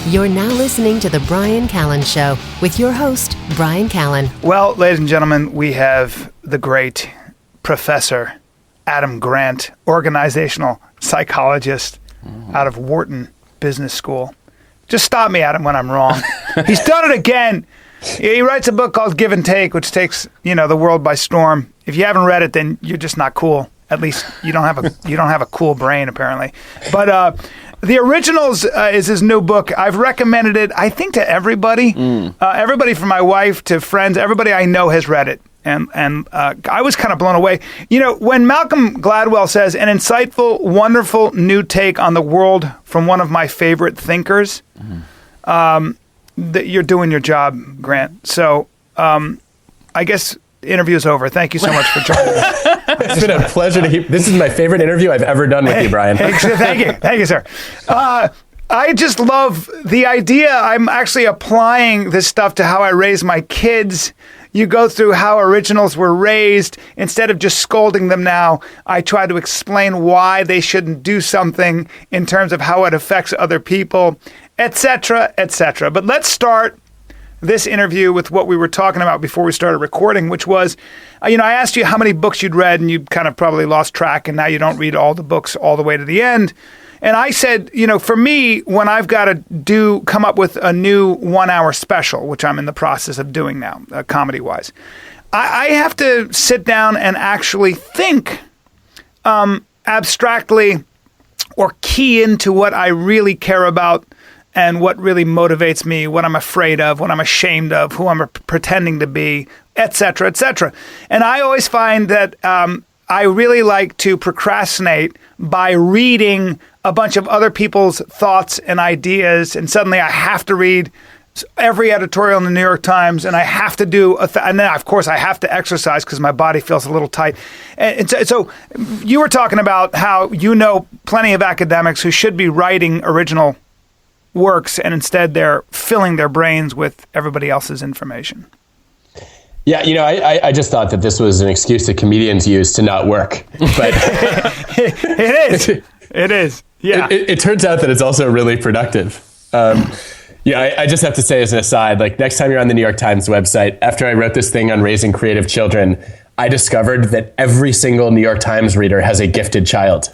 You're now listening to The Bryan Callen Show with your host, Bryan Callen. Well, ladies and gentlemen, we have the great Professor Adam Grant, organizational psychologist out of Wharton Business School. Just stop me, Adam, when I'm wrong. He's done it again. He writes a book called Give and Take, which takes, the world by storm. If you haven't read it, then you're just not cool. At least you don't have a cool brain, apparently. But The Originals is his new book. I've recommended it, I think, to everybody. Everybody from my wife to friends, everybody I know has read it. And I was kind of blown away. When Malcolm Gladwell says, an insightful, wonderful new take on the world from one of my favorite thinkers, you're doing your job, Grant. So I guess the interview's over. Thank you so much for joining me. It's been a pleasure to hear. This is my favorite interview I've ever done with you, Bryan. Thank you. Thank you, sir. I just love the idea. I'm actually applying this stuff to how I raise my kids. You go through how originals were raised. Instead of just scolding them now, I try to explain why they shouldn't do something in terms of how it affects other people, etc., etc. But let's start this interview with what we were talking about before we started recording, which was, I asked you how many books you'd read, and you kind of probably lost track, and now you don't read all the books all the way to the end. And I said, for me, when I've got to come up with a new 1 hour special, which I'm in the process of doing now, comedy-wise, I have to sit down and actually think abstractly or key into what I really care about and what really motivates me, what I'm afraid of, what I'm ashamed of, who I'm pretending to be, et cetera, et cetera. And I always find that I really like to procrastinate by reading a bunch of other people's thoughts and ideas, and suddenly I have to read every editorial in the New York Times, and I have to do and then of course I have to exercise because my body feels a little tight. And so you were talking about how plenty of academics who should be writing original works, and instead they're filling their brains with everybody else's information. Yeah, I just thought that this was an excuse that comedians use to not work. But It is. Yeah. It turns out that it's also really productive. I just have to say as an aside, next time you're on the New York Times website, after I wrote this thing on raising creative children, I discovered that every single New York Times reader has a gifted child.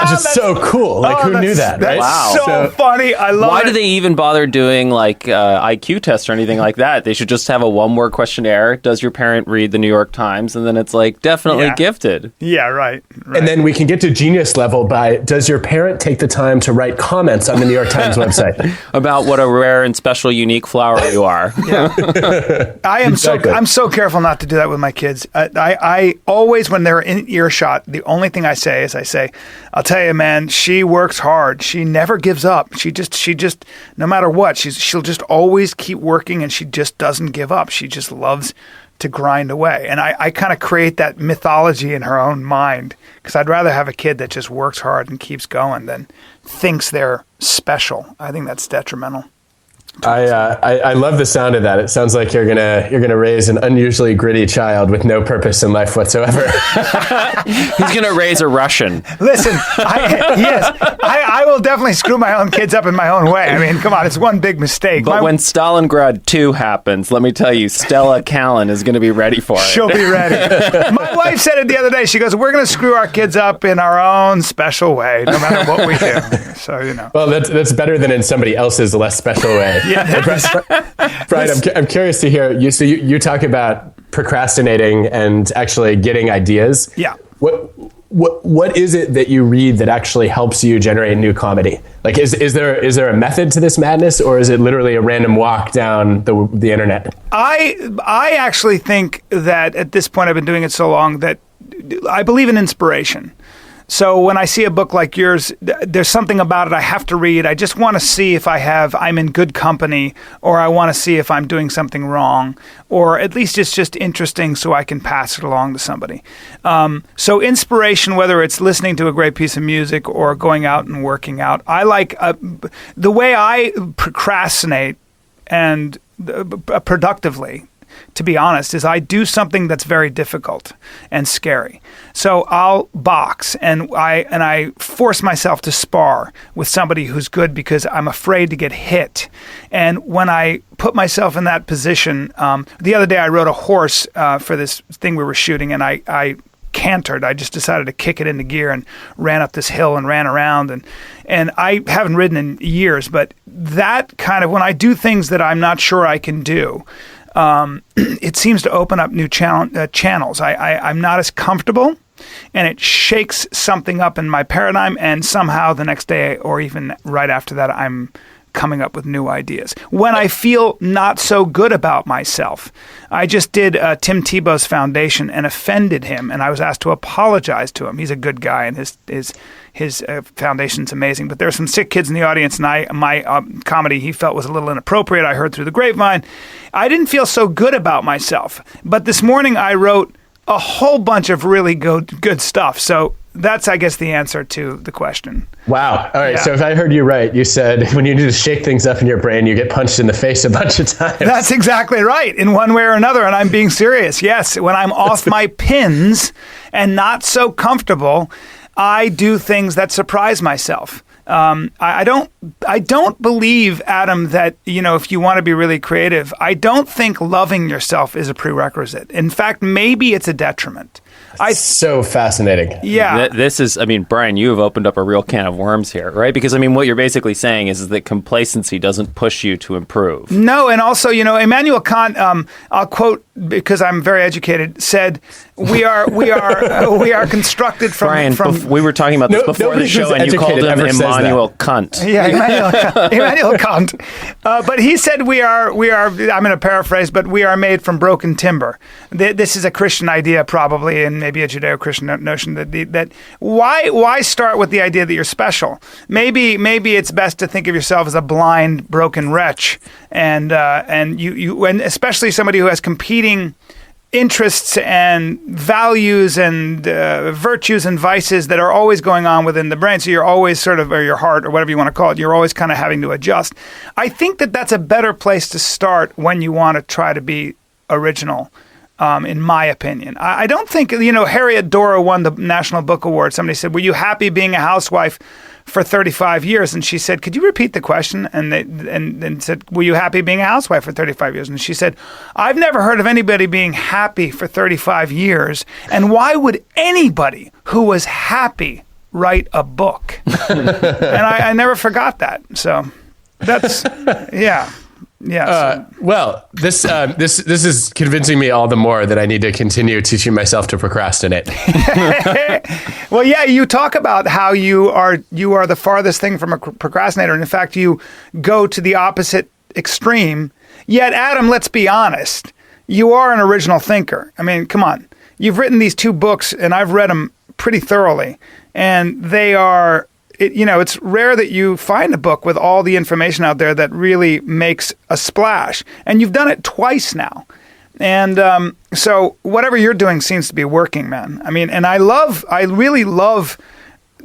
Just so cool. Who knew that, right? That's so funny. I love it. Why do they even bother doing IQ tests or anything like that? They should just have a one-word questionnaire. Does your parent read the New York Times? And then it's definitely gifted. Yeah, right. And then we can get to genius level by, does your parent take the time to write comments on the New York Times website? About what a rare and special, unique flower you are. Yeah. I'm so careful not to do that with my kids. I always, when they're in earshot, the only thing I say is, I'll tell you, man, she works hard. She never gives up. She just, no matter what, she'll just always keep working, and she just doesn't give up. She just loves to grind away. And I kind of create that mythology in her own mind, because I'd rather have a kid that just works hard and keeps going than thinks they're special. I think that's detrimental. I love the sound of that. It sounds like you're gonna raise an unusually gritty child with no purpose in life whatsoever. He's gonna raise a Russian. Listen, I will definitely screw my own kids up in my own way. I mean, come on, it's one big mistake. But when Stalingrad 2 happens, let me tell you, Stella Callen is going to be ready for it. She'll be ready. My wife said it the other day. She goes, we're going to screw our kids up in our own special way, no matter what we do. So, Well, that's better than in somebody else's less special way. Yeah. Brian, I'm curious to hear you. So you talk about procrastinating and actually getting ideas. Yeah. What is it that you read that actually helps you generate new comedy? Is there a method to this madness, or is it literally a random walk down the internet? I actually think that at this point, I've been doing it so long that I believe in inspiration. So when I see a book like yours, there's something about it I have to read. I just want to see if I'm in good company, or I want to see if I'm doing something wrong, or at least it's just interesting so I can pass it along to somebody. So inspiration, whether it's listening to a great piece of music or going out and working out, I like the way I procrastinate and productively to be honest, is I do something that's very difficult and scary. So I'll box and I force myself to spar with somebody who's good because I'm afraid to get hit. And when I put myself in that position, the other day I rode a horse for this thing we were shooting, and I cantered. I just decided to kick it into gear and ran up this hill and ran around. And I haven't ridden in years, but that kind of, when I do things that I'm not sure I can do, it seems to open up new channels. I'm not as comfortable, and it shakes something up in my paradigm, and somehow the next day or even right after that, I'm coming up with new ideas. When I feel not so good about myself, I just did Tim Tebow's foundation and offended him, and I was asked to apologize to him. He's a good guy, and his foundation's amazing. But there are some sick kids in the audience, and my comedy he felt was a little inappropriate. I heard through the grapevine. I didn't feel so good about myself. But this morning I wrote a whole bunch of really good stuff. So that's, I guess, the answer to the question. Wow. All right. Yeah. So if I heard you right, you said when you need to shake things up in your brain, you get punched in the face a bunch of times. That's exactly right, in one way or another. And I'm being serious. Yes. When I'm off my pins and not so comfortable, I do things that surprise myself. I don't believe, Adam, that, if you want to be really creative, I don't think loving yourself is a prerequisite. In fact, maybe it's a detriment. So fascinating. Yeah. This is, Brian, you have opened up a real can of worms here, right? Because, what you're basically saying is that complacency doesn't push you to improve. No, and also, Immanuel Kant, I'll quote because I'm very educated, said, we are constructed from... Brian, we were talking about this before the show, and you called him Immanuel Kant. Yeah, Immanuel Kant. But he said we are, I'm going to paraphrase, but we are made from broken timber. This is a Christian idea, probably, and maybe a Judeo-Christian notion that why start with the idea that you're special? Maybe it's best to think of yourself as a blind, broken wretch, and especially somebody who has competing interests and values and virtues and vices that are always going on within the brain. So you're always or your heart or whatever you want to call it, you're always kind of having to adjust. I think that that's a better place to start when you want to try to be original. In my opinion, I don't think, Harriet Dora won the National Book Award. Somebody said, "Were you happy being a housewife for 35 years?" And she said, "Could you repeat the question?" And said, "Were you happy being a housewife for 35 years?" And she said, "I've never heard of anybody being happy for 35 years. And why would anybody who was happy write a book?" And I never forgot that. So that's, yeah. Yeah. Well, this is convincing me all the more that I need to continue teaching myself to procrastinate. Well, yeah, you talk about how you are the farthest thing from a procrastinator. And in fact, you go to the opposite extreme. Yet, Adam, let's be honest, you are an original thinker. Come on. You've written these 2 books, and I've read them pretty thoroughly. And they are... it's rare that you find a book with all the information out there that really makes a splash. And you've done it twice now. And so whatever you're doing seems to be working, man. And I really love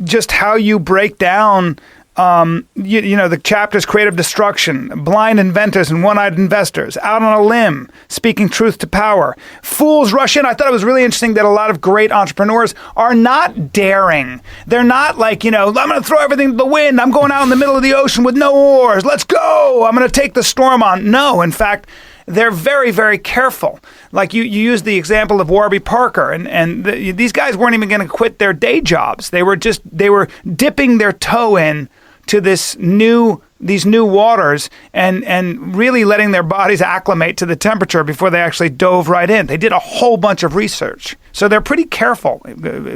just how you break down, the chapters: creative destruction, blind inventors and one-eyed investors, out on a limb, speaking truth to power, fools rush in. I thought it was really interesting that a lot of great entrepreneurs are not daring. They're not like, I'm going to throw everything to the wind. I'm going out in the middle of the ocean with no oars. Let's go. I'm going to take the storm on. No, in fact, they're very, very careful. Like you used the example of Warby Parker, and these guys weren't even going to quit their day jobs. They were dipping their toe in to these new waters and really letting their bodies acclimate to the temperature before they actually dove right in. They did a whole bunch of research. So they're pretty careful,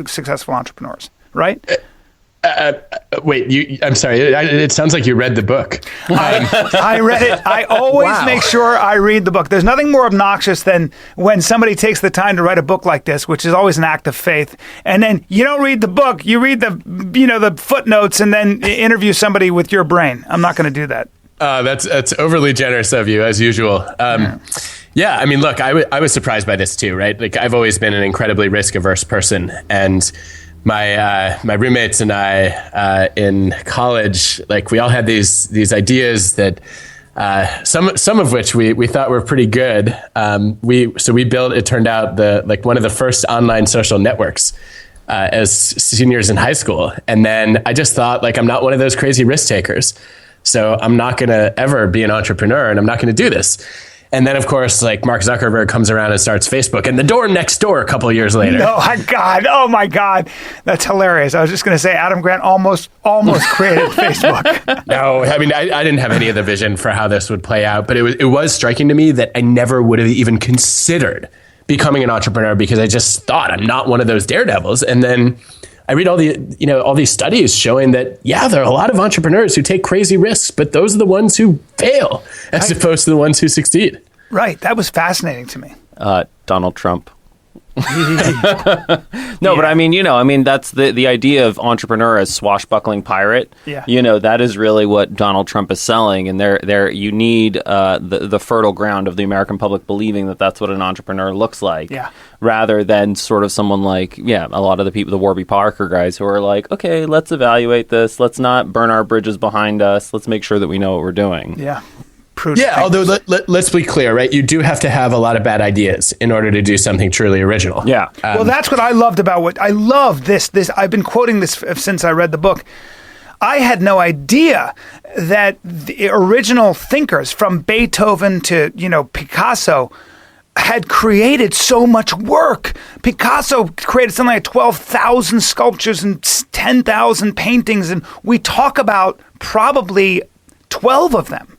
successful entrepreneurs, right? Wait, I'm sorry. It sounds like you read the book. I read it. I always make sure I read the book. There's nothing more obnoxious than when somebody takes the time to write a book like this, which is always an act of faith. And then you don't read the book. You read the footnotes and then interview somebody with your brain. I'm not going to do that. That's overly generous of you, as usual. Yeah, look, I was surprised by this too, right? Like, I've always been an incredibly risk-averse person, and my roommates and I in college, like, we all had these ideas that Some of which we thought were pretty good. We built, it turned out, one of the first online social networks as seniors in high school. And then I just thought, like, I'm not one of those crazy risk takers, so I'm not going to ever be an entrepreneur, and I'm not going to do this. And then, of course, like, Mark Zuckerberg comes around and starts Facebook, and the door next door a couple of years later. Oh my God. That's hilarious. I was just going to say Adam Grant almost created Facebook. No, I mean, I didn't have any of the vision for how this would play out, but it was striking to me that I never would have even considered becoming an entrepreneur, because I just thought I'm not one of those daredevils. And then I read all these studies showing that, yeah, there are a lot of entrepreneurs who take crazy risks, but those are the ones who fail as opposed to the ones who succeed. Right. That was fascinating to me. Donald Trump. No, but I mean, that's the idea of entrepreneur as swashbuckling pirate. Yeah. That is really what Donald Trump is selling. And you need the fertile ground of the American public believing that that's what an entrepreneur looks like. Yeah. Rather than sort of someone like, a lot of the people, the Warby Parker guys who are like, okay, let's evaluate this. Let's not burn our bridges behind us. Let's make sure that we know what we're doing. Yeah. Yeah, although let's be clear, right? You do have to have a lot of bad ideas in order to do something truly original. Yeah. Well, that's what I loved about I love this. I've been quoting this since I read the book. I had no idea that the original thinkers, from Beethoven to, Picasso, had created so much work. Picasso created something like 12,000 sculptures and 10,000 paintings, and we talk about probably 12 of them.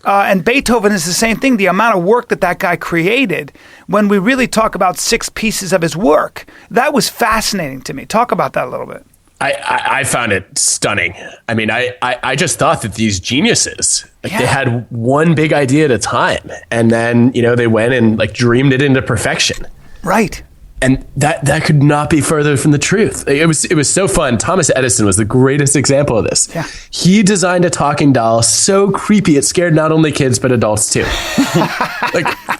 And Beethoven is the same thing. The amount of work that guy created, when we really talk about 6 pieces of his work, that was fascinating to me. Talk about that a little bit. I found it stunning. I mean, I just thought that these geniuses, they had one big idea at a time, and then, they went and dreamed it into perfection. Right. And that could not be further from the truth. It was so fun. Thomas Edison was the greatest example of this. Yeah. He designed a talking doll so creepy it scared not only kids but adults too.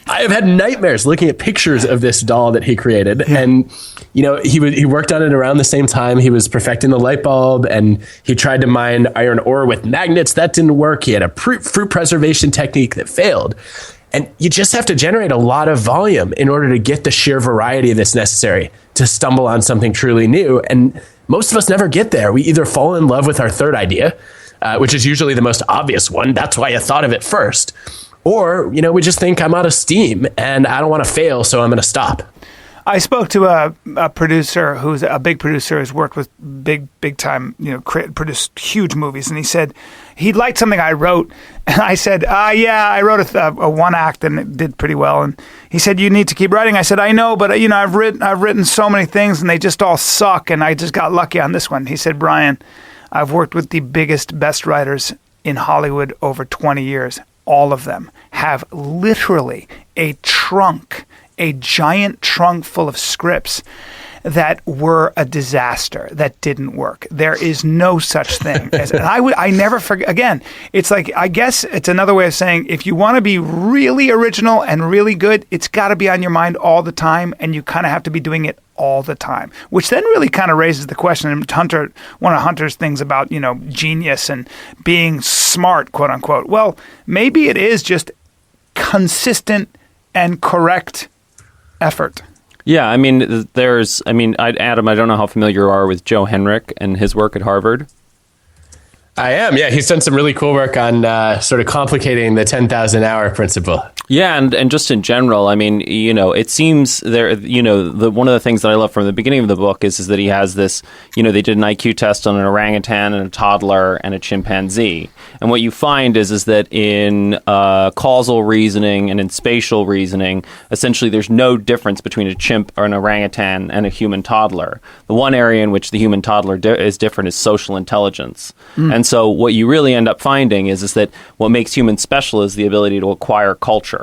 I have had nightmares looking at pictures of this doll that he created. Yeah. And he worked on it around the same time he was perfecting the light bulb, and he tried to mine iron ore with magnets. That didn't work. He had a fruit preservation technique that failed. And you just have to generate a lot of volume in order to get the sheer variety that's necessary to stumble on something truly new. And most of us never get there. We either fall in love with our third idea, which is usually the most obvious one. That's why I thought of it first. Or, we just think I'm out of steam and I don't want to fail, so I'm going to stop. I spoke to a producer who's a big producer, who's worked with big time, produced huge movies. And he said he liked something I wrote. And I said, I wrote a one act and it did pretty well. And he said, you need to keep writing. I said, I know, but I've written so many things and they just all suck. And I just got lucky on this one. He said, Brian, I've worked with the biggest, best writers in Hollywood over 20 years. All of them have literally a giant trunk full of scripts that were a disaster, that didn't work. There is no such thing as, and I never forget. Again, it's like, I guess it's another way of saying, if you want to be really original and really good, it's got to be on your mind all the time, and you kind of have to be doing it all the time, which then really kind of raises the question. And one of Hunter's things about, genius and being smart, quote unquote. Well, maybe it is just consistent and correct effort. Yeah, I mean, Adam, I don't know how familiar you are with Joe Henrich and his work at Harvard. I am, yeah. He's done some really cool work on sort of complicating the 10,000 hour principle. Yeah, and just in general, I mean, it seems there, one of the things that I love from the beginning of the book is that he has this, they did an IQ test on an orangutan and a toddler and a chimpanzee. And what you find is that in causal reasoning and in spatial reasoning, essentially there's no difference between a chimp or an orangutan and a human toddler. The one area in which the human toddler is different is social intelligence. And so what you really end up finding is that what makes humans special is the ability to acquire culture.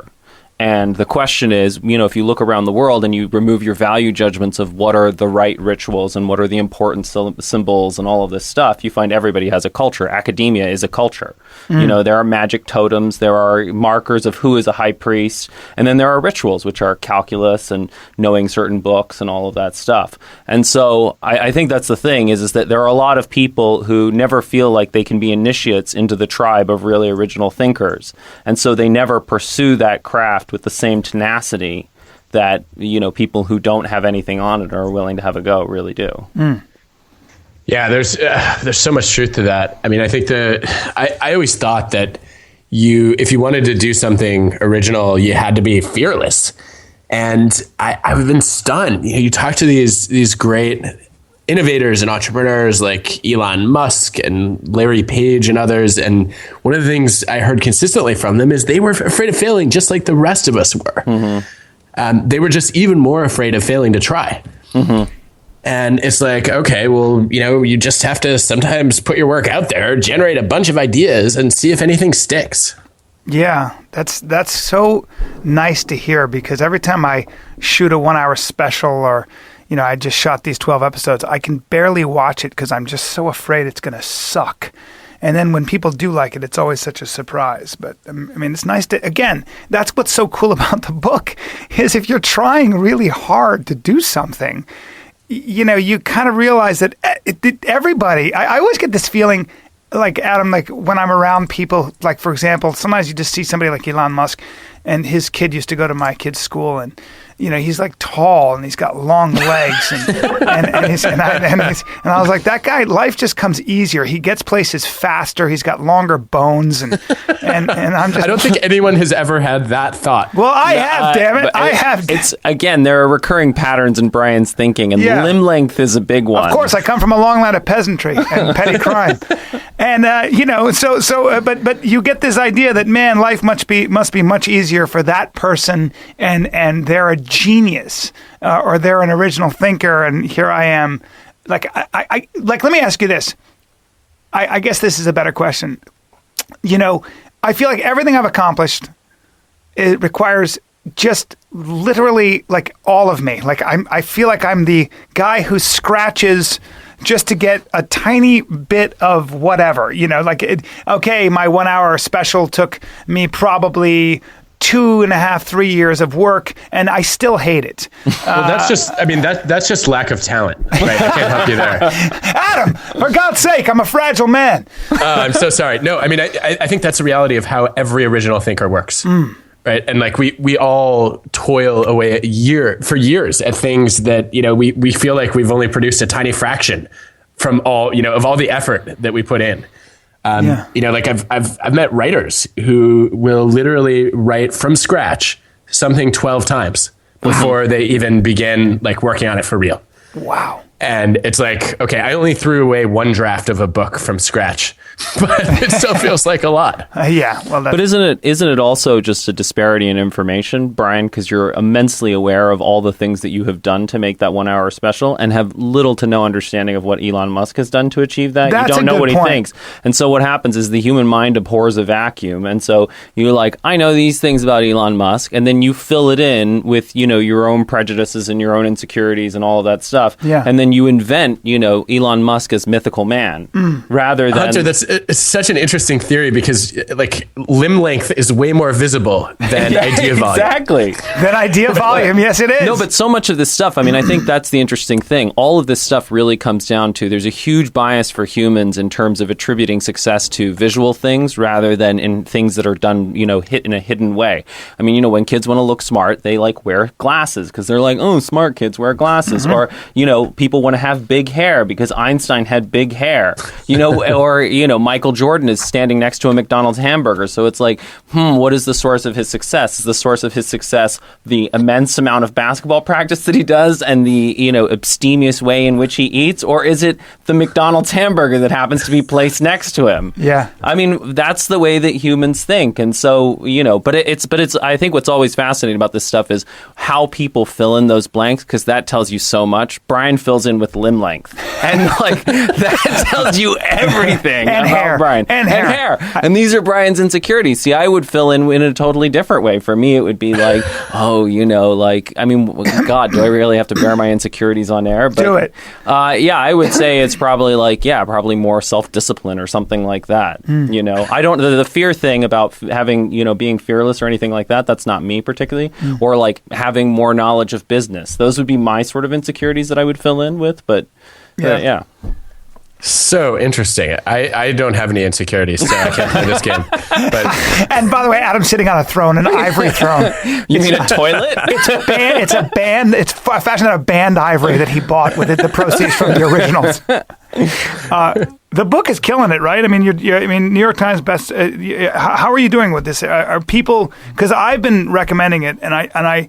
And the question is, if you look around the world and you remove your value judgments of what are the right rituals and what are the important symbols and all of this stuff, you find everybody has a culture. Academia is a culture. There are magic totems, there are markers of who is a high priest, and then there are rituals, which are calculus and knowing certain books and all of that stuff. And so I think that's the thing, is that there are a lot of people who never feel like they can be initiates into the tribe of really original thinkers. And so they never pursue that craft with the same tenacity that people who don't have anything on it or are willing to have a go really do. Yeah, there's so much truth to that. I mean, I think I always thought that if you wanted to do something original, you had to be fearless. And I've been stunned. You talk to these great innovators and entrepreneurs like Elon Musk and Larry Page and others. And one of the things I heard consistently from them is they were afraid of failing just like the rest of us were. Mm-hmm. They were just even more afraid of failing to try. Mm-hmm. And it's like, okay, well, you just have to sometimes put your work out there, generate a bunch of ideas and see if anything sticks. Yeah, that's so nice to hear, because every time I shoot a 1 hour special or I just shot these 12 episodes, I can barely watch it because I'm just so afraid it's going to suck. And then when people do like it, it's always such a surprise. But I mean, it's nice to, again, that's what's so cool about the book, is if you're trying really hard to do something, you kind of realize that everybody, I always get this feeling, like Adam, like when I'm around people, like for example, sometimes you just see somebody like Elon Musk, and his kid used to go to my kid's school, and he's like tall and he's got long legs, and I was like, that guy, life just comes easier. He gets places faster. He's got longer bones, and I'm just. I don't think anyone has ever had that thought. Well, I have, damn it, I have. It's again, there are recurring patterns in Brian's thinking, and limb length is a big one. Of course, I come from a long line of peasantry and petty crime, and but you get this idea that, man, life must be much easier for that person, and they're a genius, or they're an original thinker, and here I am. Like, I let me ask you this. I guess this is a better question. I feel like everything I've accomplished, it requires just literally like all of me. Like I feel like I'm the guy who scratches just to get a tiny bit of whatever. Okay, my 1 hour special took me probably 2.5, 3 years of work, and I still hate it. Well, that's just lack of talent. Right? I can't help you there. Adam, for God's sake, I'm a fragile man. I'm so sorry. No, I mean, I think that's the reality of how every original thinker works. Right. And like we all toil away for years at things that, we feel like we've only produced a tiny fraction from all, of all the effort that we put in. Like I've met writers who will literally write from scratch something 12 times before they even begin like working on it for real. Wow. And it's like, okay, I only threw away one draft of a book from scratch, but it still feels like a lot. But isn't it also just a disparity in information, Brian? Because you're immensely aware of all the things that you have done to make that 1 hour special, and have little to no understanding of what Elon Musk has done to achieve that. That's you don't know what point. He thinks, and so what happens is the human mind abhors a vacuum, and so you're like, I know these things about Elon Musk, and then you fill it in with your own prejudices and your own insecurities and all of that stuff, and then you invent Elon Musk as mythical man rather than Hunter. It's such an interesting theory, because like limb length is way more visible than idea volume. Exactly. Than idea volume. Yes, it is. No, but so much of this stuff, I mean, I think that's the interesting thing. All of this stuff really comes down to, there's a huge bias for humans in terms of attributing success to visual things rather than in things that are done, hit in a hidden way. I mean, when kids want to look smart, they like wear glasses because they're like, oh, smart kids wear glasses. Or, people want to have big hair because Einstein had big hair, or, Michael Jordan is standing next to a McDonald's hamburger. So it's like, what is the source of his success? Is the source of his success the immense amount of basketball practice that he does and the, abstemious way in which he eats? Or is it the McDonald's hamburger that happens to be placed next to him? Yeah. I mean, that's the way that humans think. And so, but it's, I think what's always fascinating about this stuff is how people fill in those blanks, because that tells you so much. Brian fills fills in with limb length. And like that tells you everything and about hair. Brian. And hair. And these are Brian's insecurities. See, I would fill in a totally different way. For me, it would be like, oh, God, do I really have to bear my insecurities on air? But, do it. I would say it's probably probably more self-discipline or something like that. I don't, the fear thing about having, being fearless or anything like that, that's not me particularly. Or like having more knowledge of business. Those would be my sort of insecurities that I would fill in with, but yeah. So interesting. I don't have any insecurities, so I can't play this game. But And by the way, Adam's sitting on a throne, an ivory throne. You mean a toilet? It's a band. It's fashioned out of band ivory that he bought with the proceeds from the originals. The book is killing it, right? I mean, New York Times best. How are you doing with this? Are people? Because I've been recommending it, and I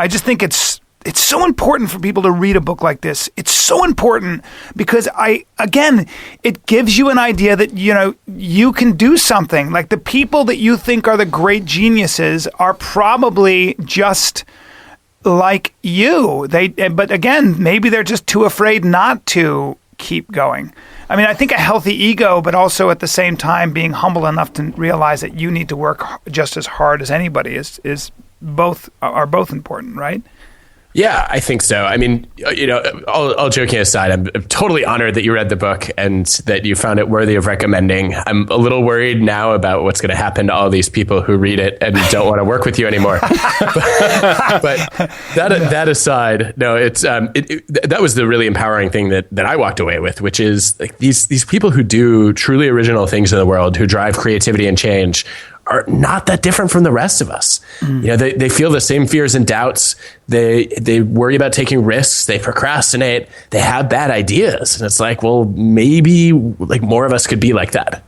just think it's so important for people to read a book like this. It's so important because it gives you an idea that, you can do something. Like the people that you think are the great geniuses are probably just like you. But again, maybe they're just too afraid not to keep going. I mean, I think a healthy ego, but also at the same time being humble enough to realize that you need to work just as hard as anybody are both important, right? Yeah, I think so. I mean, all joking aside, I'm totally honored that you read the book and that you found it worthy of recommending. I'm a little worried now about what's going to happen to all these people who read it and don't want to work with you anymore. but that aside, no, it's that was the really empowering thing that I walked away with, which is like these people who do truly original things in the world, who drive creativity and change, are not that different from the rest of us. They feel the same fears and doubts. They worry about taking risks. They procrastinate. They have bad ideas. And it's like, well, maybe like more of us could be like that.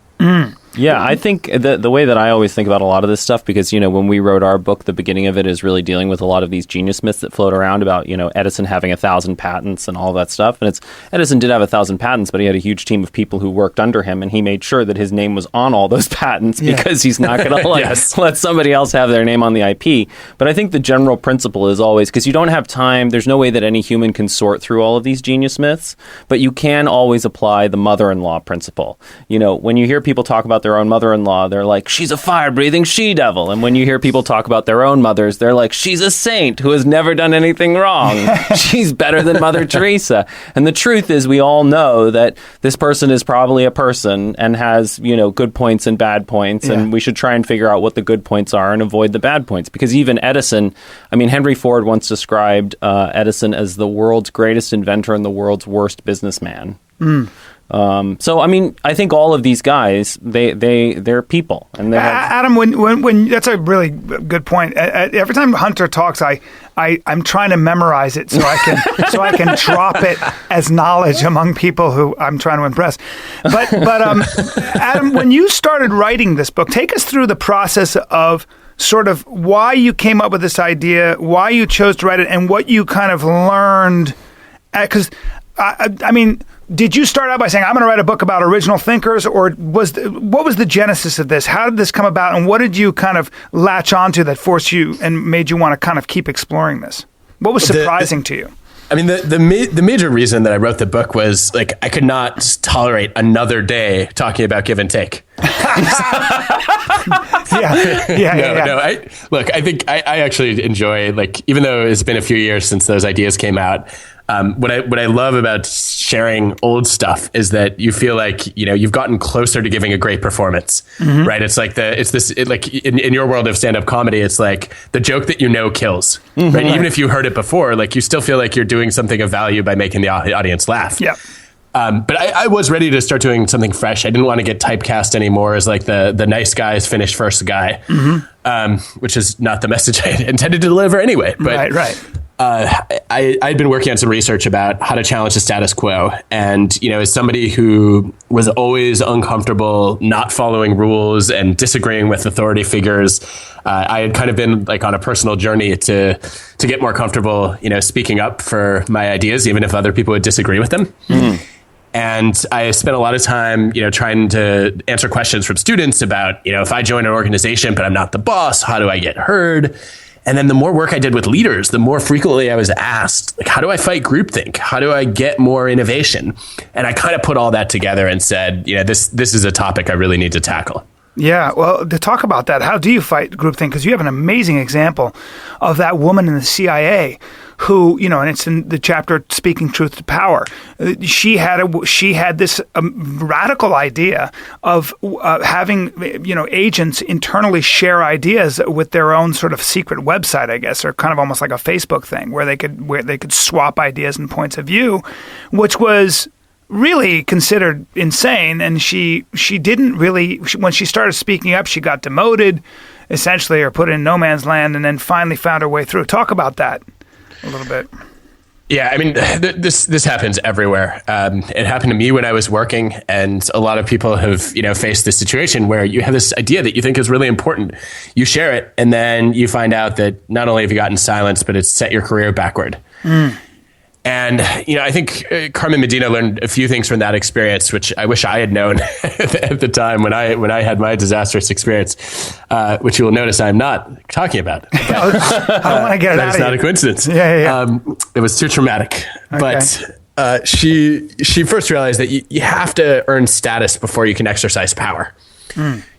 Yeah, I think the way that I always think about a lot of this stuff, because, when we wrote our book, the beginning of it is really dealing with a lot of these genius myths that float around about, Edison having 1,000 patents and all that stuff. And Edison did have 1,000 patents, but he had a huge team of people who worked under him, and he made sure that his name was on all those patents because he's not going to let somebody else have their name on the IP. But I think the general principle is always, because you don't have time, there's no way that any human can sort through all of these genius myths, but you can always apply the mother-in-law principle. When you hear people talk about their own mother-in-law, they're like, she's a fire-breathing she-devil. And when you hear people talk about their own mothers, they're like, she's a saint who has never done anything wrong. She's better than Mother Teresa. And the truth is, we all know that this person is probably a person and has, good points and bad points. And we should try and figure out what the good points are and avoid the bad points. Because even Edison, Henry Ford once described Edison as the world's greatest inventor and the world's worst businessman. I think all of these guys, they're people, and they have... Adam, when that's a really good point. Every time Hunter talks, I'm trying to memorize it so I can drop it as knowledge among people who I'm trying to impress. But Adam, when you started writing this book, take us through the process of sort of why you came up with this idea, why you chose to write it, and what you kind of learned. Because did you start out by saying, I'm going to write a book about original thinkers, or what was the genesis of this? How did this come about, and what did you kind of latch onto that forced you and made you want to kind of keep exploring this? What was surprising to you? The major reason that I wrote the book was like I could not tolerate another day talking about give and take. Yeah. I think I actually enjoy, like, even though it's been a few years since those ideas came out, what I love about sharing old stuff is that you feel like, you've gotten closer to giving a great performance, right? It's like in your world of stand-up comedy, it's like the joke that kills, right? Even if you heard it before, like you still feel like you're doing something of value by making the audience laugh. Yeah. But I was ready to start doing something fresh. I didn't want to get typecast anymore as like the nice guys finish first guy, which is not the message I intended to deliver anyway. But right. I'd been working on some research about how to challenge the status quo. And, as somebody who was always uncomfortable, not following rules and disagreeing with authority figures, I had kind of been like on a personal journey to get more comfortable, speaking up for my ideas, even if other people would disagree with them. And I spent a lot of time, trying to answer questions from students about, if I join an organization, but I'm not the boss, how do I get heard? And then the more work I did with leaders, the more frequently I was asked, like, how do I fight groupthink? How do I get more innovation? And I kind of put all that together and said, this is a topic I really need to tackle. Yeah, well, to talk about that, how do you fight groupthink? Because you have an amazing example of that woman in the CIA who, and it's in the chapter "Speaking Truth to Power." She had this radical idea of having agents internally share ideas with their own sort of secret website, I guess, or kind of almost like a Facebook thing, where they could swap ideas and points of view, which was really considered insane. And she didn't really, when she started speaking up, she got demoted essentially, or put in no man's land, and then finally found her way through. Talk about that a little bit. Yeah, I mean, this happens everywhere. It happened to me when I was working, and a lot of people have, faced this situation where you have this idea that you think is really important. You share it, and then you find out that not only have you gotten silenced, but it's set your career backward. And, I think Carmen Medina learned a few things from that experience, which I wish I had known at the time when I had my disastrous experience, which you will notice I'm not talking about. I don't want to get it out of you. That's not a coincidence. Yeah. It was too traumatic. Okay. But she first realized that you have to earn status before you can exercise power.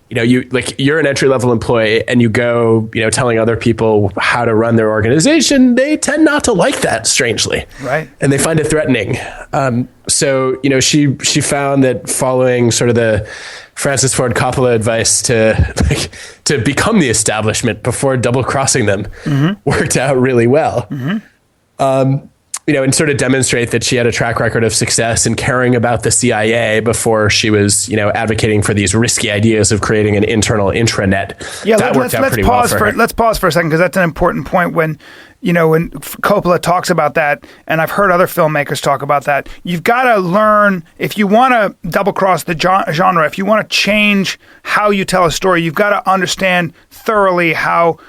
You're an entry-level employee and you go, telling other people how to run their organization. They tend not to like that, strangely. Right. And they find it threatening. So she found that following sort of the Francis Ford Coppola advice to become the establishment before double-crossing them worked out really well. And sort of demonstrate that she had a track record of success in caring about the CIA before she was, advocating for these risky ideas of creating an internal intranet. Yeah, that worked out pretty well for her. Let's pause for a second, because that's an important point when Coppola talks about that, and I've heard other filmmakers talk about that. You've got to learn, if you want to double cross the genre, if you want to change how you tell a story, you've got to understand thoroughly how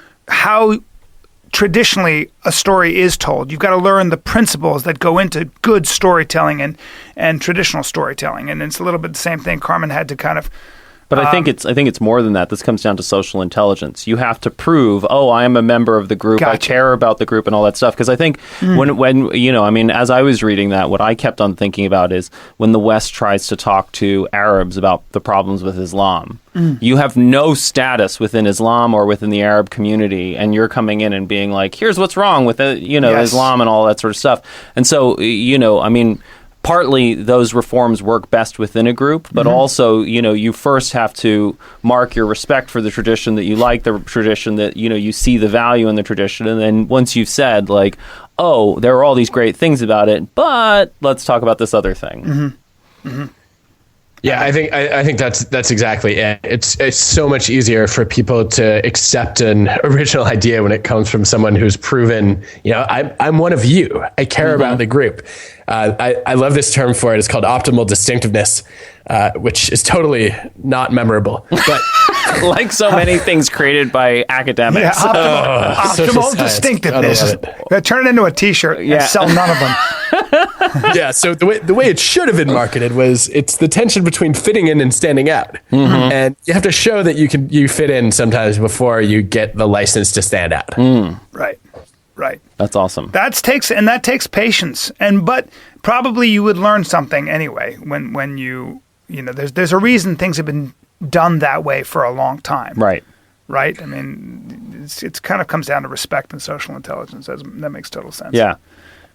traditionally a story is told. You've got to learn the principles that go into good storytelling and traditional storytelling. And it's a little bit the same thing Carmen had to kind of. But I think it's more than that. This comes down to social intelligence. You have to prove, I am a member of the group. Gotcha. I care about the group and all that stuff. Because I think when as I was reading that, what I kept on thinking about is when the West tries to talk to Arabs about the problems with Islam. You have no status within Islam or within the Arab community, and you're coming in and being like, here's what's wrong with it, yes. Islam and all that sort of stuff. And so, partly those reforms work best within a group, but also, you first have to mark your respect for the tradition, that you like the tradition, that, you see the value in the tradition. And then once you've said, like, there are all these great things about it, but let's talk about this other thing. Yeah, I think that's exactly it. It's so much easier for people to accept an original idea when it comes from someone who's proven, I'm one of you. I care about the group. I love this term for it. It's called optimal distinctiveness, which is totally not memorable. But like so many things created by academics. Yeah, optimal distinctiveness. Turn it into a T-shirt and sell none of them. Yeah, so the way it should have been marketed was it's the tension between fitting in and standing out. And you have to show that you fit in sometimes before you get the license to stand out. Right. That's awesome. That takes patience. But probably you would learn something anyway when there's a reason things have been done that way for a long time. Right. I mean, it's kind of comes down to respect and social intelligence. That makes total sense. Yeah.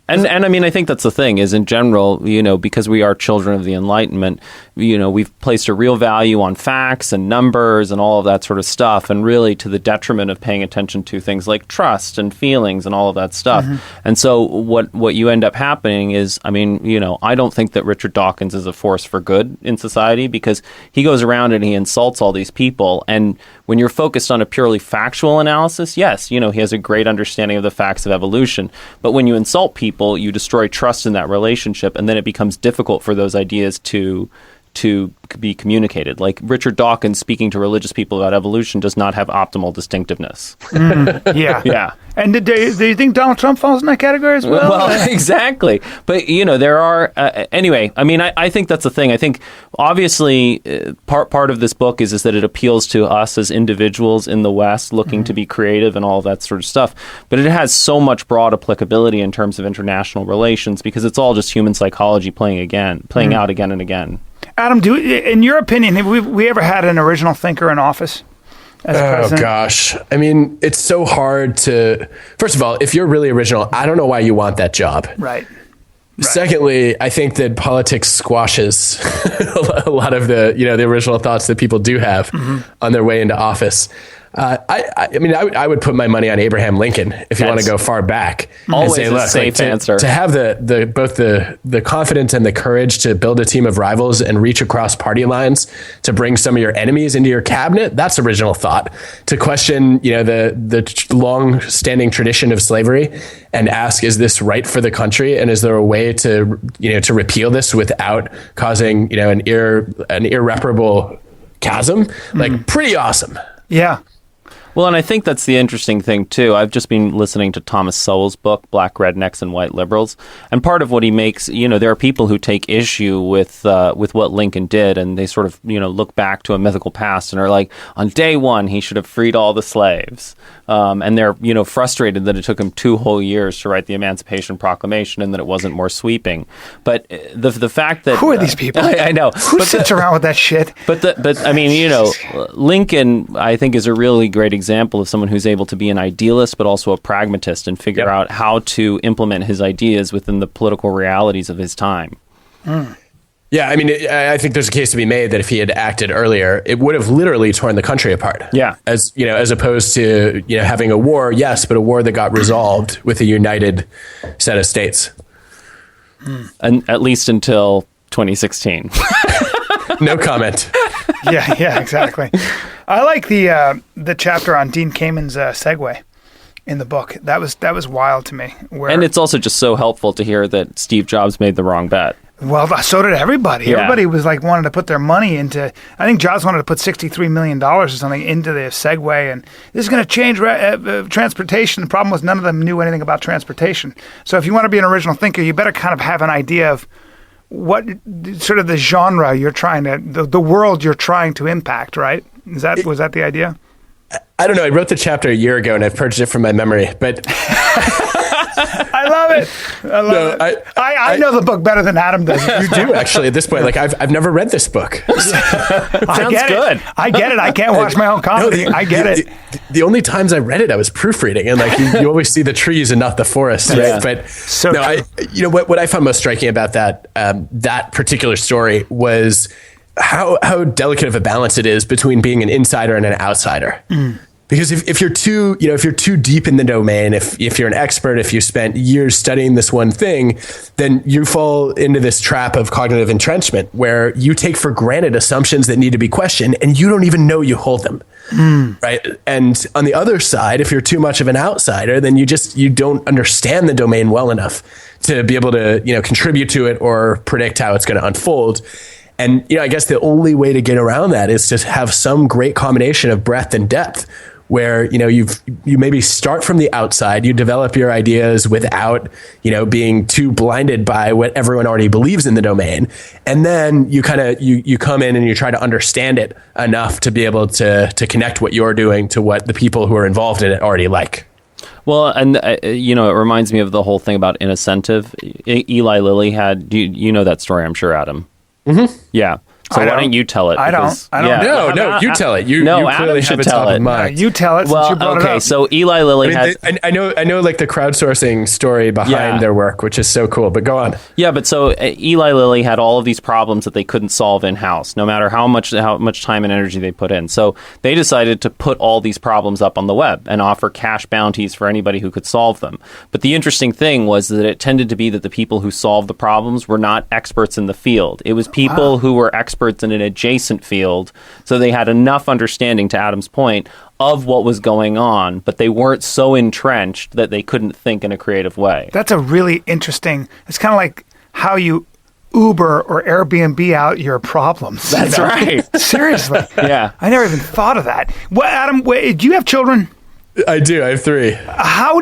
And I mean, I think that's the thing is in general, because we are children of the Enlightenment, we've placed a real value on facts and numbers and all of that sort of stuff, and really to the detriment of paying attention to things like trust and feelings and all of that stuff. And so what you end up happening is, I mean, I don't think that Richard Dawkins is a force for good in society, because he goes around and he insults all these people. And when you're focused on a purely factual analysis, yes, he has a great understanding of the facts of evolution. But when you insult people, you destroy trust in that relationship, and then it becomes difficult for those ideas to to be communicated. Like Richard Dawkins speaking to religious people about evolution does not have optimal distinctiveness. Yeah. Yeah. And do you think Donald Trump falls in that category as well? Well, exactly. But, there are... anyway, I mean, I think that's the thing. I think, obviously, part of this book is that it appeals to us as individuals in the West looking to be creative and all that sort of stuff. But it has so much broad applicability in terms of international relations because it's all just human psychology playing out again and again. Adam, in your opinion, have we ever had an original thinker in office as president? Oh, gosh. I mean, it's so hard to... First of all, if you're really original, I don't know why you want that job. Right. Secondly, I think that politics squashes a lot of the original thoughts that people do have on their way into office. I would put my money on Abraham Lincoln if you want to go far back. Always and say, a safe answer. To have both the confidence and the courage to build a team of rivals and reach across party lines to bring some of your enemies into your cabinet, that's original thought. To question, the long-standing tradition of slavery and ask, is this right for the country? And is there a way to repeal this without causing, an irreparable chasm? Like, pretty awesome. Yeah. Well, and I think that's the interesting thing, too. I've just been listening to Thomas Sowell's book, Black Rednecks and White Liberals. And part of what he makes, there are people who take issue with what Lincoln did. And they sort of, look back to a mythical past and are like, on day one, he should have freed all the slaves. And they're, frustrated that it took him 2 whole years to write the Emancipation Proclamation and that it wasn't more sweeping. But the fact that... Who are these people? I know. Who sits around with that shit? But I mean, Lincoln, I think, is a really great example of someone who's able to be an idealist but also a pragmatist and figure out how to implement his ideas within the political realities of his time. Yeah, I mean, I think there's a case to be made that if he had acted earlier, it would have literally torn the country apart. Yeah. As opposed to, having a war, yes, but a war that got resolved with a united set of states. And at least until 2016. No comment. Yeah, exactly. I like the chapter on Dean Kamen's Segway in the book. That was wild to me. And it's also just so helpful to hear that Steve Jobs made the wrong bet. Well, so did everybody. Yeah. Everybody was wanted to put their money into. I think Jobs wanted to put $63 million or something into the Segway, and this is going to change transportation. The problem was none of them knew anything about transportation. So if you want to be an original thinker, you better kind of have an idea of what sort of the genre you're trying to, the world you're trying to impact, right? Was that the idea? I don't know. I wrote the chapter a year ago and I've purged it from my memory, but I love it. I know the book better than Adam does. You do actually at this point. Like I've never read this book. I get it. I get it. I can't watch my own comedy. I get it. The only times I read it, I was proofreading, and you always see the trees and not the forest, right? Yeah. But what I found most striking about that particular story was how delicate of a balance it is between being an insider and an outsider. Because if you're too deep in the domain, if you're an expert, if you spent years studying this one thing, then you fall into this trap of cognitive entrenchment where you take for granted assumptions that need to be questioned and you don't even know you hold them. Right. And on the other side, if you're too much of an outsider, then you don't understand the domain well enough to be able to, contribute to it or predict how it's going to unfold. And, I guess the only way to get around that is to have some great combination of breadth and depth where, you maybe start from the outside, you develop your ideas without, being too blinded by what everyone already believes in the domain. And then you you come in and you try to understand it enough to be able to connect what you're doing to what the people who are involved in it already like. Well, and, it reminds me of the whole thing about incentive. Eli Lilly had, you know that story, I'm sure, Adam. Mm-hmm. Yeah. So why don't you tell it? I don't. No, you tell it. You Adam clearly should have it tell top it. of mind. You tell it since you brought it up. So Eli Lilly had... I know like the crowdsourcing story behind their work, which is so cool, but go on. Yeah, but so Eli Lilly had all of these problems that they couldn't solve in-house, no matter how much time and energy they put in. So they decided to put all these problems up on the web and offer cash bounties for anybody who could solve them. But the interesting thing was that it tended to be that the people who solved the problems were not experts in the field. It was people who were experts in an adjacent field, so they had enough understanding, to Adam's point, of what was going on, but they weren't so entrenched that they couldn't think in a creative way. That's a really interesting... It's kind of like how you Uber or Airbnb out your problems. That's right. Seriously. Yeah. I never even thought of that. Well, Adam, do you have children? I do. I have 3. How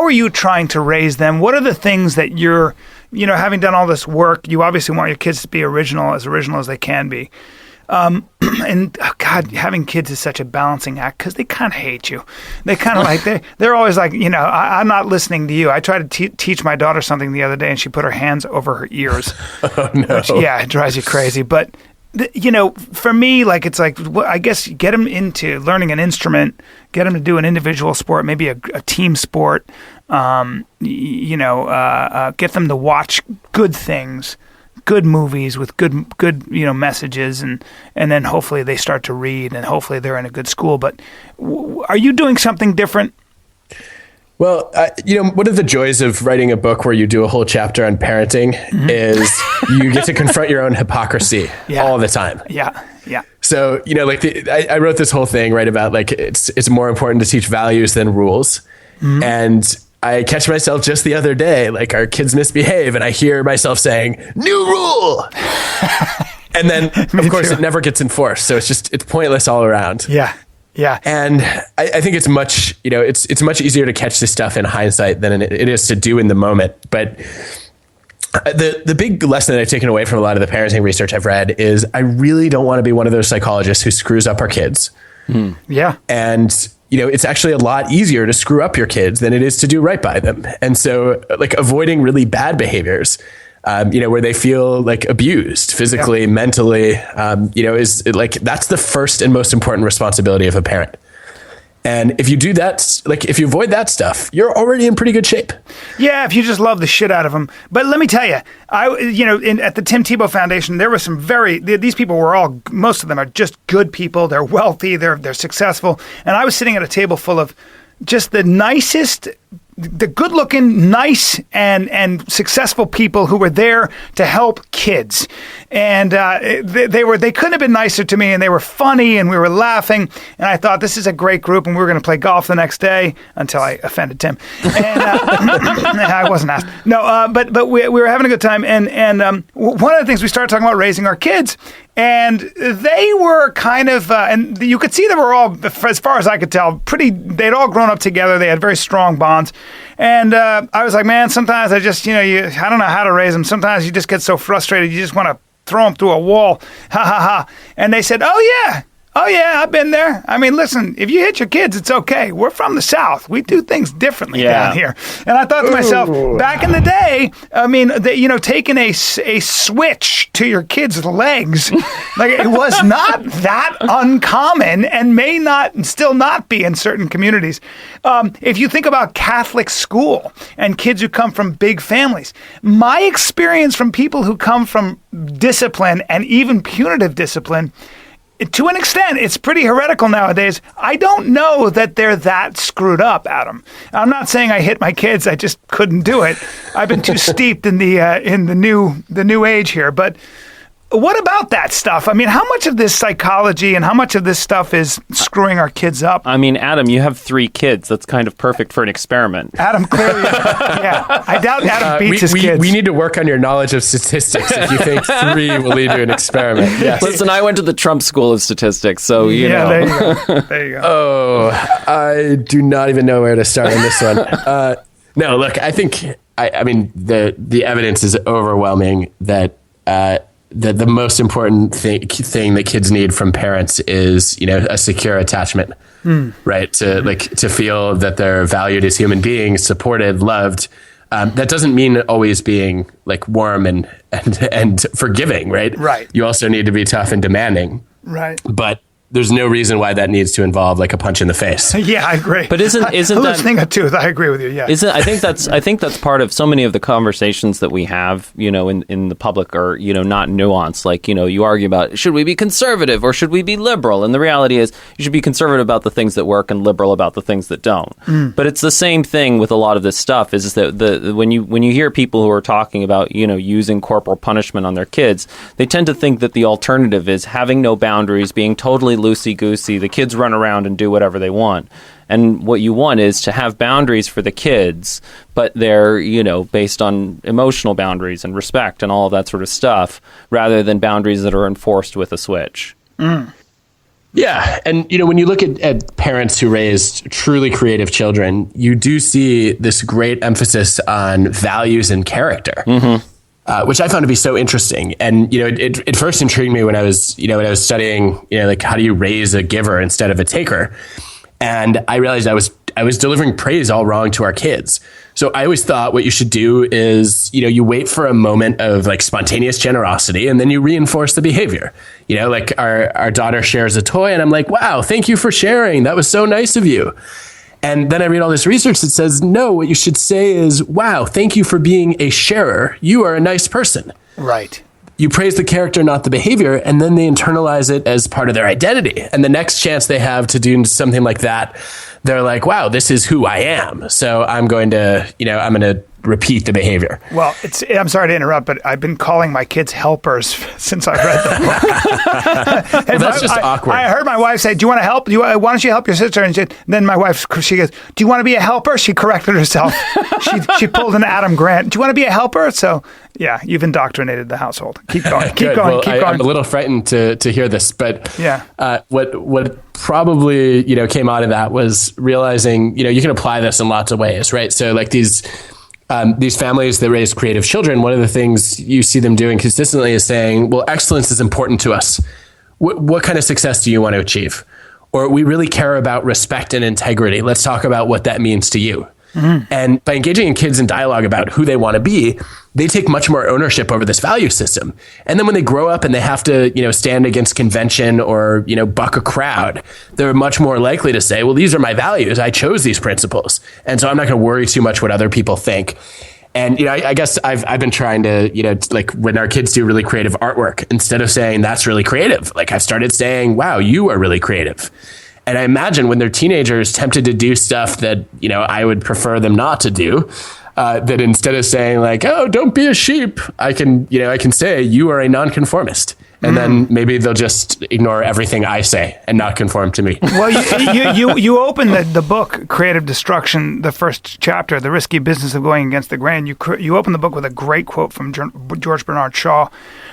are you trying to raise them? What are the things that you're, having done all this work, you obviously want your kids to be original as they can be. And God, having kids is such a balancing act because they kind of hate you. They kind of like, they're always like, I'm not listening to you. I tried to teach my daughter something the other day and she put her hands over her ears. Oh, no. Which, it drives you crazy. But, for me, like, it's like, I guess get them into learning an instrument, get them to do an individual sport, maybe a team sport, get them to watch good things. Good movies with good messages, and then hopefully they start to read, and hopefully they're in a good school. But are you doing something different? Well, one of the joys of writing a book where you do a whole chapter on parenting is you get to confront your own hypocrisy all the time. Yeah. So, I wrote this whole thing, right, about like it's more important to teach values than rules. And I catch myself just the other day, like our kids misbehave and I hear myself saying, new rule. And then of course it never gets enforced. So it's pointless all around. Yeah. And I think it's much, it's much easier to catch this stuff in hindsight than it is to do in the moment. But the big lesson that I've taken away from a lot of the parenting research I've read is I really don't want to be one of those psychologists who screws up our kids. Yeah. And it's actually a lot easier to screw up your kids than it is to do right by them. And so like avoiding really bad behaviors, where they feel like abused physically, mentally, is like, that's the first and most important responsibility of a parent. And if you do that, like if you avoid that stuff, you're already in pretty good shape. Yeah, if you just love the shit out of them. But let me tell you, at the Tim Tebow Foundation, there were some these people were most of them are just good people. They're wealthy, they're successful. And I was sitting at a table full of just the nicest, the good-looking, nice, and successful people who were there to help kids, and they couldn't have been nicer to me, and they were funny, and we were laughing, and I thought this is a great group, and we were going to play golf the next day until I offended Tim, and I wasn't asked. No, but we were having a good time, and one of the things we started talking about raising our kids. And they were kind of, and you could see they were all, as far as I could tell, they'd all grown up together. They had very strong bonds. And I was like, man, sometimes I just, I don't know how to raise them. Sometimes you just get so frustrated, you just want to throw them through a wall. Ha, ha, ha. And they said, oh, yeah, I've been there. I mean, listen, if you hit your kids, it's okay. We're from the South. We do things differently down here. And I thought to myself, back in the day, I mean, taking a switch to your kids' legs, like it was not that uncommon and may still not be in certain communities. If you think about Catholic school and kids who come from big families, my experience from people who come from discipline and even punitive discipline, to an extent, it's pretty heretical nowadays. I don't know that they're that screwed up, Adam. I'm not saying I hit my kids. I just couldn't do it. I've been too steeped in the new age here. But what about that stuff? I mean, how much of this psychology and how much of this stuff is screwing our kids up? I mean, Adam, you have 3 kids. That's kind of perfect for an experiment. Adam clearly, yeah. I doubt Adam beats his kids. We need to work on your knowledge of statistics if you think 3 will lead to an experiment. Yes. Listen, I went to the Trump School of Statistics, so you know. There you go. There you go. Oh, I do not even know where to start on this one. No, look, I think, I mean, the evidence is overwhelming that the most important thing that kids need from parents is, a secure attachment, right? To feel that they're valued as human beings, supported, loved. That doesn't mean always being like warm and forgiving, right? Right. You also need to be tough and demanding. Right. But there's no reason why that needs to involve like a punch in the face. Yeah, I agree. But isn't that thing a tooth? I agree with you. Yeah. I think that's part of so many of the conversations that we have, in the public are, not nuanced. Like, you argue about, should we be conservative or should we be liberal? And the reality is you should be conservative about the things that work and liberal about the things that don't. But it's the same thing with a lot of this stuff is that when you hear people who are talking about, using corporal punishment on their kids, they tend to think that the alternative is having no boundaries, being totally loosey-goosey, the kids run around and do whatever they want. And what you want is to have boundaries for the kids, but they're, based on emotional boundaries and respect and all of that sort of stuff, rather than boundaries that are enforced with a switch. Yeah. And, when you look at parents who raised truly creative children, you do see this great emphasis on values and character, which I found to be so interesting. And, it first intrigued me when I was studying, how do you raise a giver instead of a taker? And I realized I was delivering praise all wrong to our kids. So I always thought what you should do is, you wait for a moment of like spontaneous generosity and then you reinforce the behavior. Like our daughter shares a toy and I'm like, wow, thank you for sharing. That was so nice of you. And then I read all this research that says, no, what you should say is, wow, thank you for being a sharer. You are a nice person. Right. You praise the character, not the behavior, and then they internalize it as part of their identity. And the next chance they have to do something like that, they're like, wow, this is who I am. So I'm going to repeat the behavior. Well, I'm sorry to interrupt, but I've been calling my kids helpers since I read the book. Well, that's just awkward. I heard my wife say, do you want to help? Why don't you help your sister? And then my wife, she goes, do you want to be a helper? She corrected herself. She pulled an Adam Grant. Do you want to be a helper? So, yeah, you've indoctrinated the household. Keep going. Keep going. Well, keep going. I'm a little frightened to hear this, but yeah. What probably came out of that was realizing you can apply this in lots of ways, right? So like these families that raise creative children, one of the things you see them doing consistently is saying, well, excellence is important to us. What kind of success do you want to achieve? Or we really care about respect and integrity. Let's talk about what that means to you. Mm-hmm. And by engaging in kids in dialogue about who they want to be, they take much more ownership over this value system. And then when they grow up and they have to, stand against convention or, buck a crowd, they're much more likely to say, well, these are my values. I chose these principles. And so I'm not going to worry too much what other people think. And, I guess I've been trying to, like when our kids do really creative artwork, instead of saying that's really creative, like I've started saying, wow, you are really creative. And I imagine when they're teenagers tempted to do stuff that, I would prefer them not to do, that instead of saying like, oh, don't be a sheep, I can say you are a non-conformist. And then maybe they'll just ignore everything I say and not conform to me. Well, you open the book, Creative Destruction, the first chapter, The Risky Business of Going Against the Grain. You open the book with a great quote from George Bernard Shaw.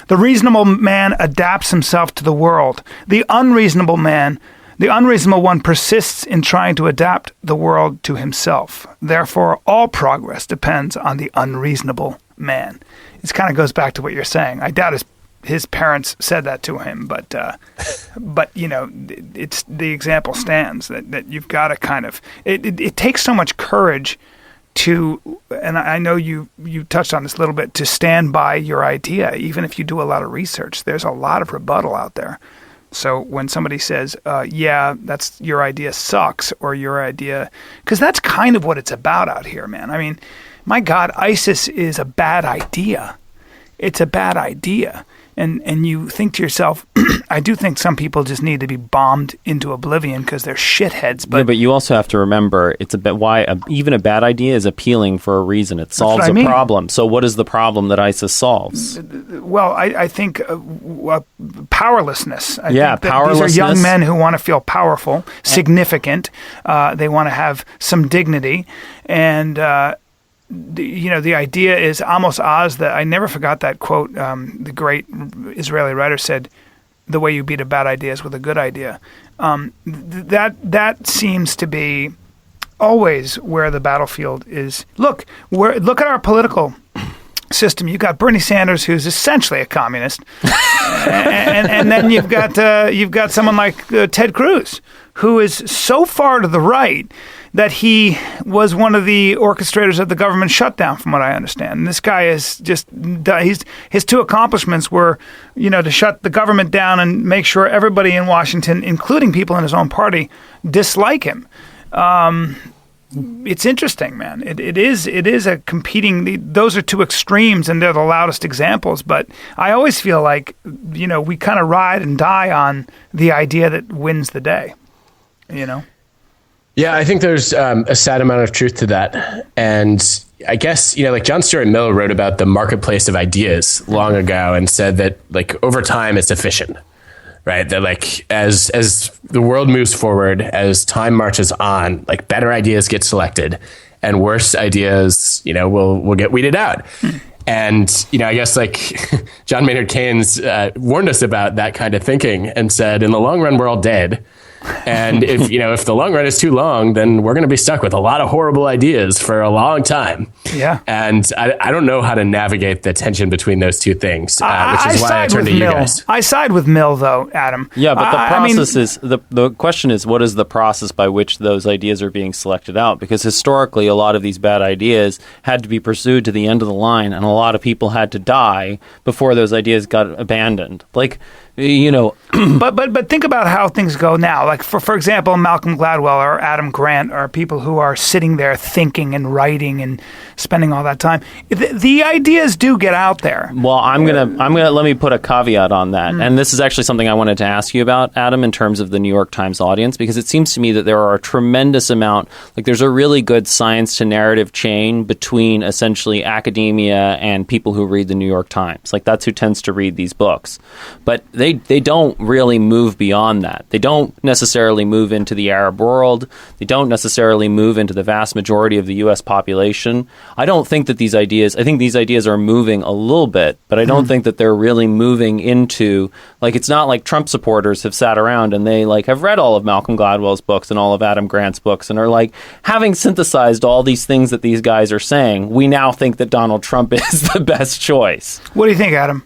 The reasonable man adapts himself to the world. The unreasonable one persists in trying to adapt the world to himself. Therefore, all progress depends on the unreasonable man. This kind of goes back to what you're saying. I doubt his parents said that to him, but it's the example stands that you've got to kind of. It takes so much courage to, and I know you touched on this a little bit, to stand by your idea, even if you do a lot of research. There's a lot of rebuttal out there. So when somebody says, yeah, that's your idea sucks, or your idea, because that's kind of what it's about out here, man. I mean, my God, ISIS is a bad idea. It's a bad idea. And you think to yourself, I do think some people just need to be bombed into oblivion because they're shitheads. But, yeah, but you also have to remember, it's even a bad idea is appealing for a reason. It solves a problem. So what is the problem that ISIS solves? Well, I think powerlessness. I think powerlessness. These are young men who want to feel powerful, significant. They want to have some dignity. And the idea is Amos Oz. That I never forgot that quote. The great Israeli writer said, "The way you beat a bad idea is with a good idea." That seems to be always where the battlefield is. Look at our political system. You've got Bernie Sanders, who's essentially a communist, and then you've got someone like Ted Cruz, who is so far to the right that he was one of the orchestrators of the government shutdown, from what I understand. And this guy is just, his two accomplishments were, to shut the government down and make sure everybody in Washington, including people in his own party, dislike him. It's interesting, man. It is a competing, those are two extremes and they're the loudest examples. But I always feel like, we kind of ride and die on the idea that wins the day, Yeah, I think there's a sad amount of truth to that. And I guess, like John Stuart Mill wrote about the marketplace of ideas long ago and said that like over time it's efficient. right? That like as the world moves forward, as time marches on, like better ideas get selected and worse ideas, will get weeded out. And, I guess like John Maynard Keynes warned us about that kind of thinking and said, in the long run, we're all dead. And if the long run is too long, then we're going to be stuck with a lot of horrible ideas for a long time. Yeah. And I don't know how to navigate the tension between those two things, which is why I turned to you guys. I side with Mill, though, Adam. Yeah, but the process is the question is, what is the process by which those ideas are being selected out? Because historically, a lot of these bad ideas had to be pursued to the end of the line, and a lot of people had to die before those ideas got abandoned. Like, But think about how things go now. Like, for example, Malcolm Gladwell or Adam Grant are people who are sitting there thinking and writing and spending all that time. The ideas do get out there. Well, I'm gonna let me put a caveat on that. And this is actually something I wanted to ask you about, Adam, in terms of the New York Times audience, because it seems to me that there are a tremendous amount, like there's a really good science to narrative chain between essentially academia and people who read the New York Times. Like that's who tends to read these books. But they don't really move beyond that. They don't necessarily move into the Arab world. They don't necessarily move into the vast majority of the U.S. population. I don't think that these ideas are moving a little bit, but I don't think that they're really moving into, like, it's not like Trump supporters have sat around and they like have read all of Malcolm Gladwell's books and all of Adam Grant's books and are like, having synthesized all these things that these guys are saying, we now think that Donald Trump is the best choice. What do you think, Adam?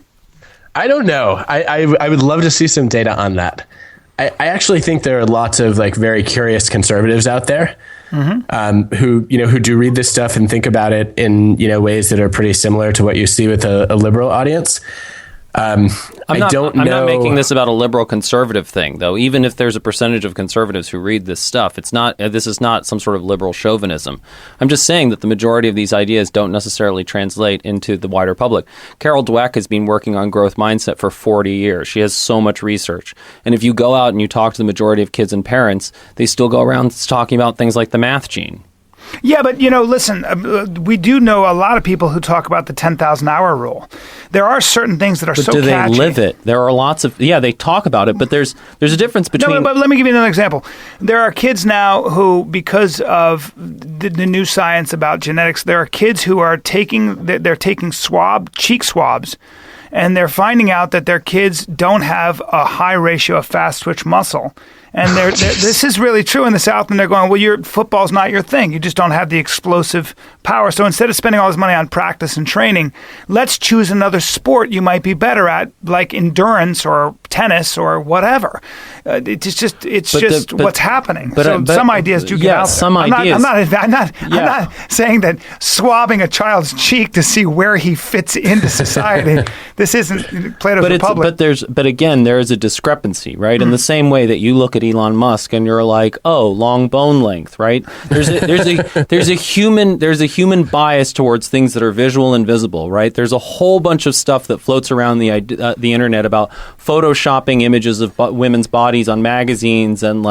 I don't know. I would love to see some data on that. I actually think there are lots of like very curious conservatives out there who do read this stuff and think about it in ways that are pretty similar to what you see with a liberal audience. I'm not making this about a liberal conservative thing, though. Even if there's a percentage of conservatives who read this stuff, this is not some sort of liberal chauvinism. I'm just saying that the majority of these ideas don't necessarily translate into the wider public. Carol Dweck has been working on growth mindset for 40 years. She has so much research. And if you go out and you talk to the majority of kids and parents, they still go around talking about things like the math gene. Yeah, but, listen, we do know a lot of people who talk about the 10,000-hour rule. There are certain things that are so catchy. But do they live it? There are lots of, they talk about it, but there's a difference between... No, but let me give you another example. There are kids now who, because of the new science about genetics, there are kids who are taking cheek swabs, and they're finding out that their kids don't have a high ratio of fast twitch muscle. And this is really true in the South, and they're going, well, football's not your thing. You just don't have the explosive power. So instead of spending all this money on practice and training, let's choose another sport you might be better at, like endurance or tennis or whatever. It's just what's happening. But some ideas do get out there. Some ideas. I'm not saying that swabbing a child's cheek to see where he fits into society. This isn't Plato's Republic. But again, there is a discrepancy, right? In the same way that you look at Elon Musk and you're like, oh, long bone length, right? There's a human bias towards things that are visual and visible, right? There's a whole bunch of stuff that floats around the internet about photoshopping images of women's bodies on magazines and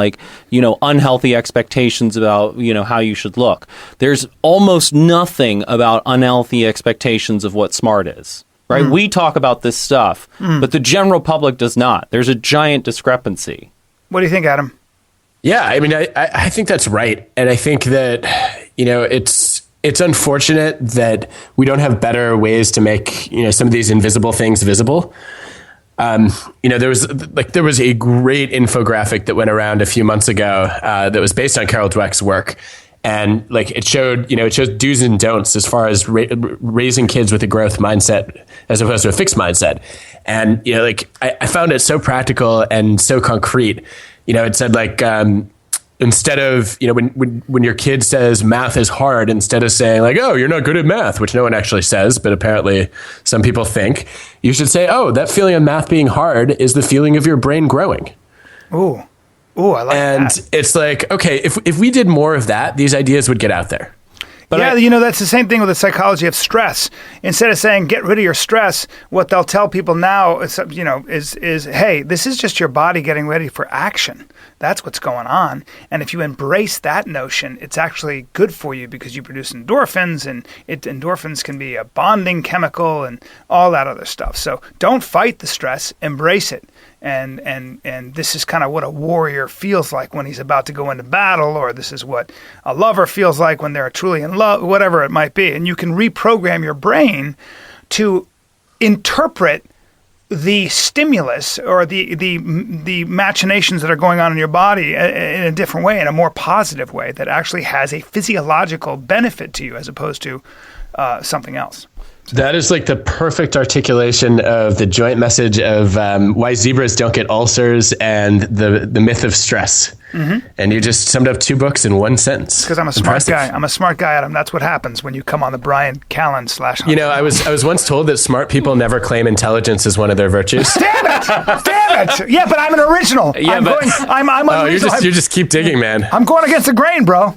unhealthy expectations about how you should look. There's almost nothing about unhealthy expectations of what smart is. Right? We talk about this stuff, but the general public does not. There's a giant discrepancy. What do you think, Adam? Yeah, I mean, I think that's right. And I think that, it's unfortunate that we don't have better ways to make, some of these invisible things visible. There was a great infographic that went around a few months ago that was based on Carol Dweck's work. And it showed do's and don'ts as far as raising kids with a growth mindset as opposed to a fixed mindset. And, I found it so practical and so concrete. It said instead of, when your kid says math is hard, instead of saying oh, you're not good at math, which no one actually says, but apparently some people think, you should say, oh, that feeling of math being hard is the feeling of your brain growing. Ooh. Oh, I like that. And it's okay, if we did more of that, these ideas would get out there. But that's the same thing with the psychology of stress. Instead of saying get rid of your stress, what they'll tell people now is hey, this is just your body getting ready for action. That's what's going on. And if you embrace that notion, it's actually good for you because you produce endorphins, and endorphins can be a bonding chemical and all that other stuff. So don't fight the stress, embrace it. and this is kind of what a warrior feels like when he's about to go into battle, or this is what a lover feels like when they're truly in love, whatever it might be. And you can reprogram your brain to interpret the stimulus or the machinations that are going on in your body in a different way, in a more positive way that actually has a physiological benefit to you as opposed to something else. That is like the perfect articulation of the joint message of why zebras don't get ulcers and the myth of stress. Mm-hmm. And you just summed up 2 books in 1 sentence. Because I'm a smart guy. I'm a smart guy, Adam. That's what happens when you come on the Brian Callen /. You know, I was once told that smart people never claim intelligence as one of their virtues. Damn it! Damn it! Yeah, but I'm an original. Yeah, I'm you just keep digging, man. I'm going against the grain, bro.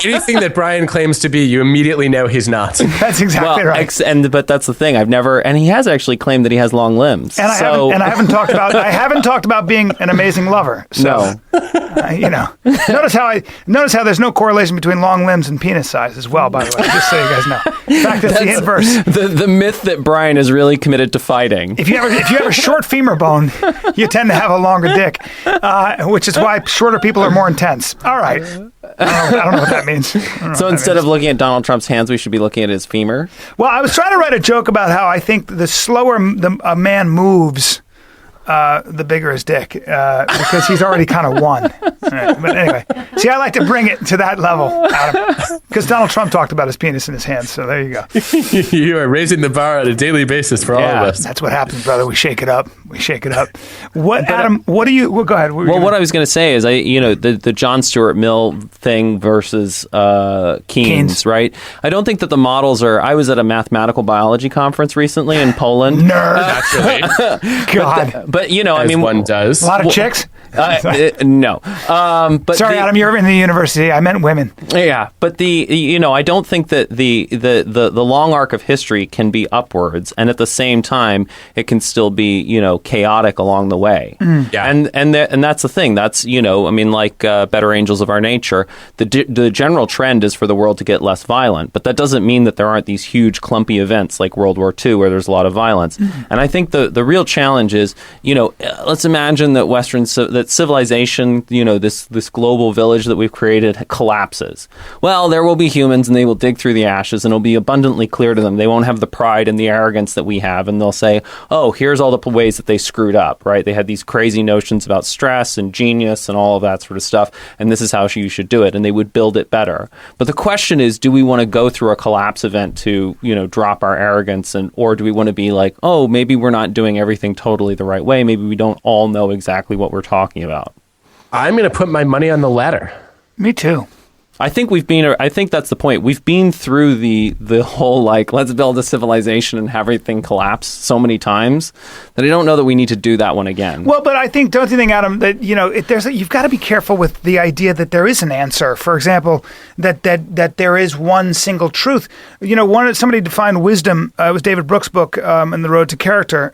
Anything that Brian claims to be, you immediately know he's not. That's exactly right. But that's the thing. And he has actually claimed that he has long limbs. And I haven't talked about being an amazing lover. So, no. Notice how there's no correlation between long limbs and penis size as well, by the way, just so you guys know. In fact, that's the inverse. The myth that Brian is really committed to fighting. If you have a short femur bone, you tend to have a longer dick, which is why shorter people are more intense. All right. I don't know what that means. So instead of looking at Donald Trump's hands, we should be looking at his femur? Well, I was trying to write a joke about how I think the slower a man moves, the bigger his dick, because he's already kind of won. Right. But anyway, see, I like to bring it to that level, Adam, because Donald Trump talked about his penis in his hands, so there you go. You are raising the bar on a daily basis for all of us. That's what happens, brother. We shake it up. What, Adam, what do you... Well, go ahead. What I was going to say is, the John Stuart Mill thing versus Keynes, right? I don't think that the models are... I was at a mathematical biology conference recently in Poland. Nerd. Naturally. God. But one does. A lot of chicks? No. But Adam, you're in the university. I meant women. Yeah, but I don't think that the long arc of history can be upwards, and at the same time, it can still be chaotic along the way. Mm. Yeah, and that's the thing. That's Better Angels of Our Nature. The general trend is for the world to get less violent, but that doesn't mean that there aren't these huge clumpy events like World War II where there's a lot of violence. Mm. And I think the real challenge is let's imagine that civilization, this global village that we've created collapses. Well, there will be humans and they will dig through the ashes and it'll be abundantly clear to them. They won't have the pride and the arrogance that we have. And they'll say, oh, here's all the ways that they screwed up, right? They had these crazy notions about stress and genius and all of that sort of stuff. And this is how you should do it. And they would build it better. But the question is, do we want to go through a collapse event to, drop our arrogance? Or do we want to be like, oh, maybe we're not doing everything totally the right way. Maybe we don't all know exactly what we're talking about. I'm going to put my money on the latter. Me too. I think that's the point. We've been through the whole, let's build a civilization and have everything collapse so many times that I don't know that we need to do that one again. Well, but don't you think, Adam, that, you've got to be careful with the idea that there is an answer. For example, that there is one single truth. Somebody defined wisdom, it was David Brooks' book, in The Road to Character.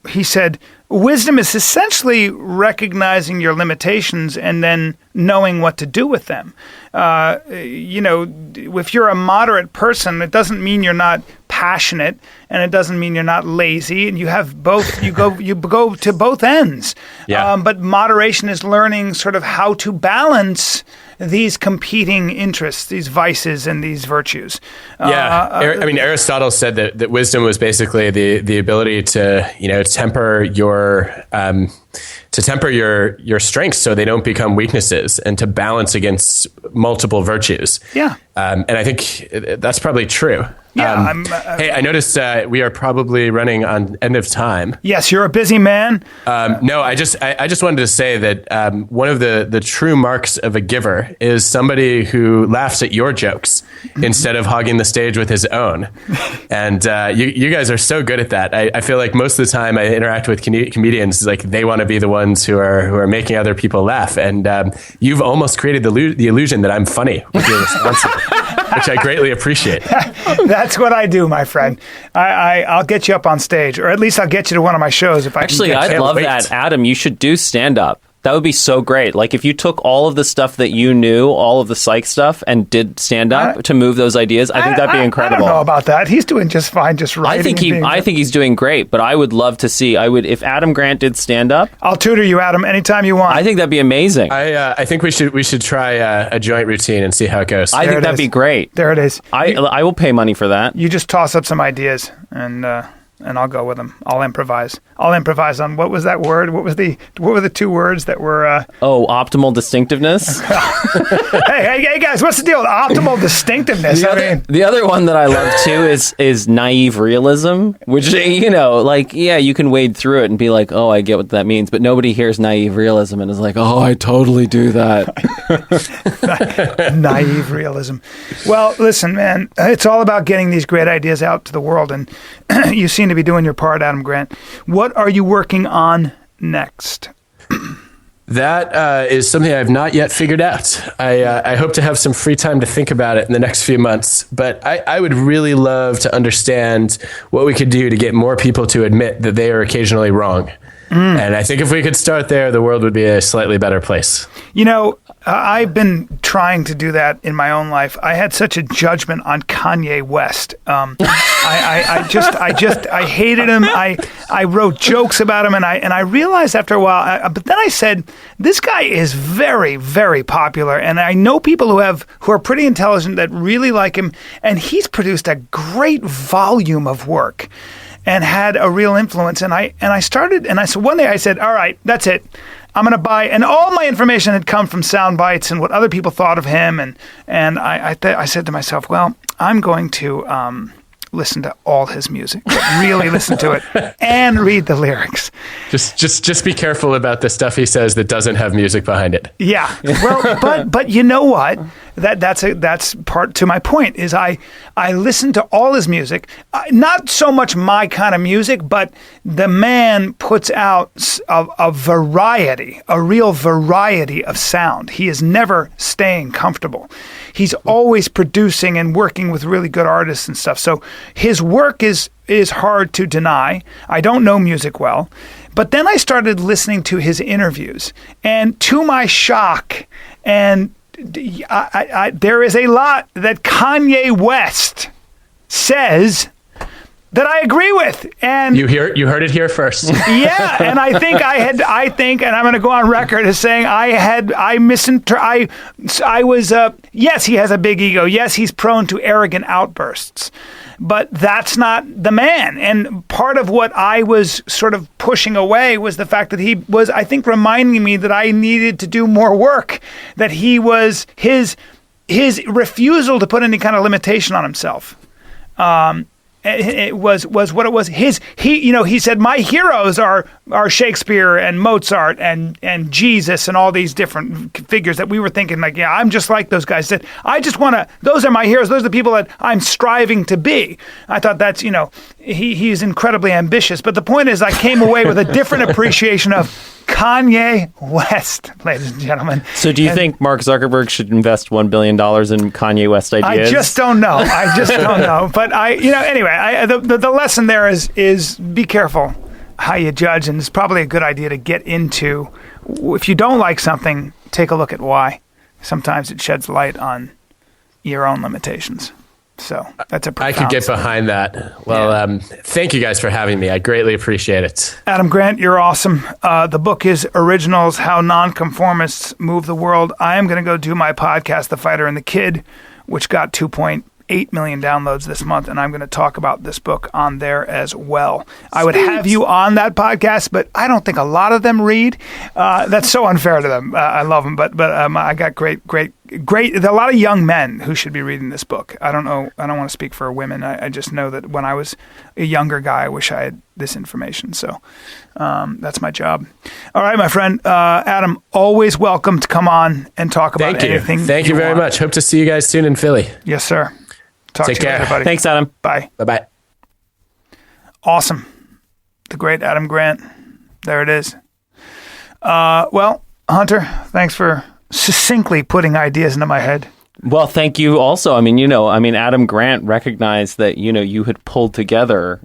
He said, wisdom is essentially recognizing your limitations and then knowing what to do with them. If you're a moderate person, it doesn't mean you're not passionate, and it doesn't mean you're not lazy. And you have both. You go to both ends. Yeah. But moderation is learning sort of how to balance these competing interests, these vices and these virtues. Aristotle said that wisdom was basically the ability to temper your strengths so they don't become weaknesses, and to balance against multiple virtues. Yeah. And I think that's probably true. Yeah. Hey, I noticed we are probably running on end of time. Yes, you're a busy man. No, I just wanted to say that one of the true marks of a giver is somebody who laughs at your jokes instead of hogging the stage with his own. And you guys are so good at that. I feel like most of the time I interact with comedians, like they want to be the ones who are making other people laugh. And you've almost created the illusion that I'm funny with your responses, which I greatly appreciate. That's what I do, my friend. I'll get you up on stage, or at least I'll get you to one of my shows if I Actually, can. I'd love that. Adam, you should do stand-up. That would be so great. Like if you took all of the stuff that you knew, all of the psych stuff, and did stand up to move those ideas, I think that'd be incredible. I don't know about that. He's doing just fine, just writing. I think he's doing great, but I would love to see. If Adam Grant did stand up. I'll tutor you, Adam, anytime you want. I think that'd be amazing. I think we should try a joint routine and see how it goes. I think that'd be great. There it is. I will pay money for that. You just toss up some ideas and I'll go with them. I'll improvise. On what was that word? What were the two words that were? Optimal distinctiveness. hey guys, what's the deal with optimal distinctiveness? The other one that I love too is naive realism, which you can wade through it and be like, oh, I get what that means, but nobody hears naive realism and is like, oh, I totally do that. Naive realism. Well, listen, man, it's all about getting these great ideas out to the world, and you seem to be doing your part, Adam Grant. What are you working on next? That is something I've not yet figured out. I hope to have some free time to think about it in the next few months. But I would really love to understand what we could do to get more people to admit that they are occasionally wrong. And I think if we could start there, the world would be a slightly better place. I've been trying to do that in my own life. I had such a judgment on Kanye West. I hated him. I wrote jokes about him, and I realized after a while. But then I said, this guy is very, very popular, and I know people who are pretty intelligent that really like him, and he's produced a great volume of work and had a real influence. And so one day I said, all right, that's it. I'm going to buy, and all my information had come from sound bites and what other people thought of him. And I said to myself, well, I'm going to listen to all his music, really listen to it and read the lyrics. Just be careful about the stuff he says that doesn't have music behind it. Yeah. Well, but you know what? That's part to my point is I listen to all his music, not so much my kind of music, but the man puts out a variety, a real variety of sound. He is never staying comfortable. He's always producing and working with really good artists and stuff. So his work is hard to deny. I don't know music well. But then I started listening to his interviews, and to my shock, and there is a lot that Kanye West says that I agree with. And you heard it here first. Yeah, and I think, and I'm going to go on record as saying yes, he has a big ego. Yes, he's prone to arrogant outbursts. But that's not the man. And part of what I was sort of pushing away was the fact that he was, I think, reminding me that I needed to do more work, that he was his refusal to put any kind of limitation on himself. It was what it was. He said, my heroes are Shakespeare and Mozart and Jesus and all these different figures that we were thinking like, yeah, I'm just like those guys. That I just want to. Those are my heroes. Those are the people that I'm striving to be. I thought that's he's incredibly ambitious. But the point is, I came away with a different appreciation of Kanye West, ladies and gentlemen. So do you think Mark Zuckerberg should invest $1 billion in Kanye West ideas? I just don't know. But anyway, the lesson there is be careful how you judge, and it's probably a good idea to get into, if you don't like something, take a look at why. Sometimes it sheds light on your own limitations. So that's a profound I could get behind that. Well, thank you guys for having me. I greatly appreciate it. Adam Grant, you're awesome. The book is Originals, How Non-Conformists Move the World. I am going to go do my podcast, The Fighter and the Kid, which got 2.8 million downloads this month, and I'm going to talk about this book on there as well. I would have you on that podcast, but I don't think a lot of them read. That's so unfair to them. I love them, but I got great. There are a lot of young men who should be reading this book. I don't know. I don't want to speak for women. I just know that when I was a younger guy, I wish I had this information. So that's my job. All right, my friend Adam, always welcome to come on and talk about anything. Thank you very much. Hope to see you guys soon in Philly. Yes, sir. Take care. Later, buddy. Thanks, Adam. Bye. Bye-bye. Awesome. The great Adam Grant. There it is. Well, Hunter, thanks for succinctly putting ideas into my head. Well, thank you also. I mean, Adam Grant recognized that, you had pulled together,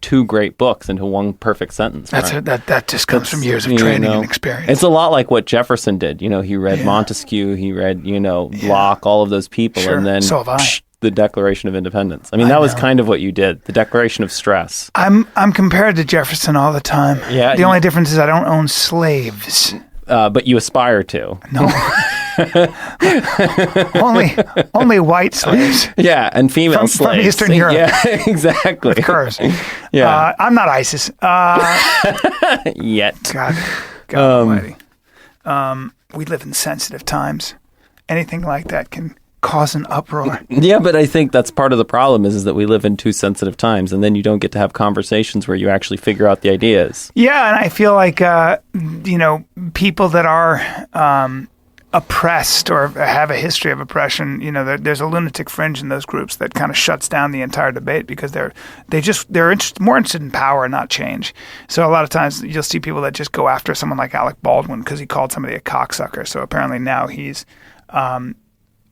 two great books into one perfect sentence. That just comes from years of training and experience. It's a lot like what Jefferson did. He read Montesquieu, he read, Locke, all of those people, Sure. and then So have I. The Declaration of Independence. I mean, that was kind of what you did. The Declaration of Stress. I'm compared to Jefferson all the time. Yeah. The only difference is I don't own slaves. But you aspire to. No. only white slaves. Yeah, and female slaves. From Eastern Europe. Yeah, exactly. Of course. Yeah. I'm not ISIS. Yet. God almighty. We live in sensitive times. Anything like that can cause an uproar. Yeah, but I think that's part of the problem is that we live in too sensitive times, and then you don't get to have conversations where you actually figure out the ideas. Yeah, and I feel like, people that are oppressed or have a history of oppression, there's a lunatic fringe in those groups that kind of shuts down the entire debate because they're more interested in power, not change. So a lot of times you'll see people that just go after someone like Alec Baldwin because he called somebody a cocksucker. So apparently now he's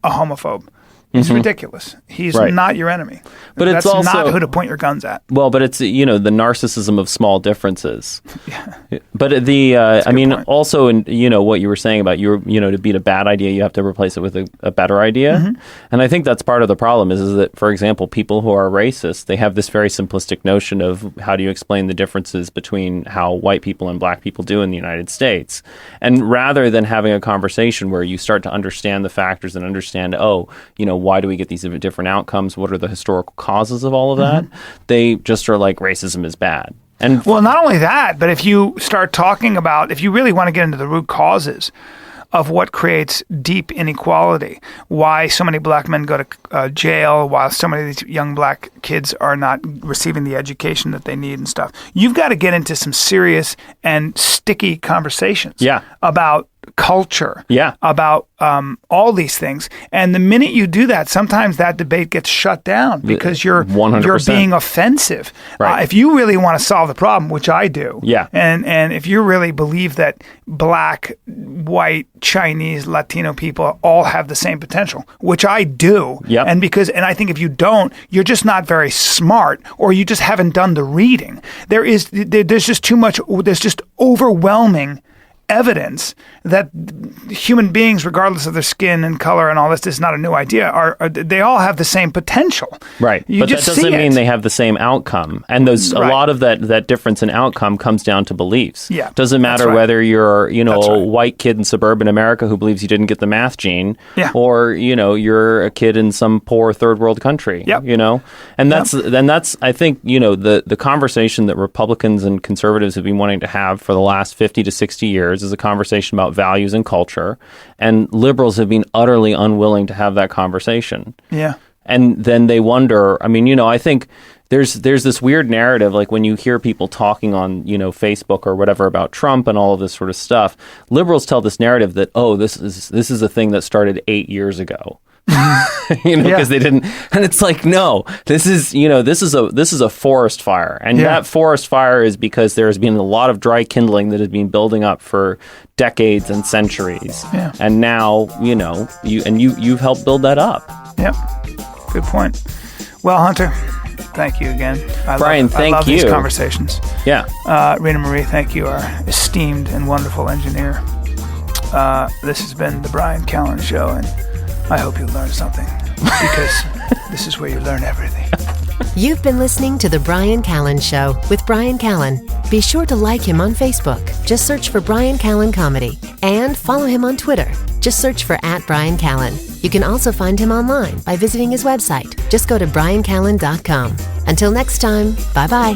a homophobe. It's ridiculous. He's not your enemy. But that's it's also not who to point your guns at. Well, but it's the narcissism of small differences. Yeah. But point. also in what you were saying about to beat a bad idea, you have to replace it with a better idea. Mm-hmm. And I think that's part of the problem is that, for example, people who are racist, they have this very simplistic notion of how do you explain the differences between how white people and black people do in the United States. And rather than having a conversation where you start to understand the factors and understand, why do we get these different outcomes? What are the historical causes of all of that? They just are like, racism is bad. And well, not only that, but if you start talking about, if you really want to get into the root causes of what creates deep inequality, why so many black men go to jail, while so many of these young black kids are not receiving the education that they need and stuff, you've got to get into some serious and sticky conversations about culture, about all these things. And the minute you do that, sometimes that debate gets shut down because you're 100%. being offensive. Right. If you really want to solve the problem, which I do, Yeah. and if you really believe that black, white, Chinese, Latino people all have the same potential, which I do, Yep. and I think if you don't, you're just not very smart, or you just haven't done the reading. There's just too much. There's just overwhelming evidence that human beings, regardless of their skin and color and all this is not a new idea, they all have the same potential. Right. You but just that doesn't see mean it. they have the same outcome. And a lot of that difference in outcome comes down to beliefs. Yeah, Doesn't matter that's right. whether you're, That's a right. white kid in suburban America who believes you didn't get the math gene, Yeah. or, you're a kid in some poor third world country, Yep. And that's I think, the conversation that Republicans and conservatives have been wanting to have for the last 50 to 60 years is a conversation about values and culture, and liberals have been utterly unwilling to have that conversation. Yeah. And then they wonder, I think there's this weird narrative, like when you hear people talking on, Facebook or whatever about Trump and all of this sort of stuff, liberals tell this narrative that, this is a thing that started 8 years ago. Because they didn't, and it's like, no, this is a forest fire, and that forest fire is because there has been a lot of dry kindling that has been building up for decades and centuries, and now you've helped build that up. Yep. Good point. Well, Hunter, thank you again. Brian, I love thank these you. Conversations. Yeah. Rena Marie, thank you, our esteemed and wonderful engineer. This has been the Brian Callen Show, and I hope you learned something, because this is where you learn everything. You've been listening to The Brian Callen Show with Brian Callen. Be sure to like him on Facebook. Just search for Brian Callen Comedy. And follow him on Twitter. Just search for @Brian Callen. You can also find him online by visiting his website. Just go to briancallen.com. Until next time, bye-bye.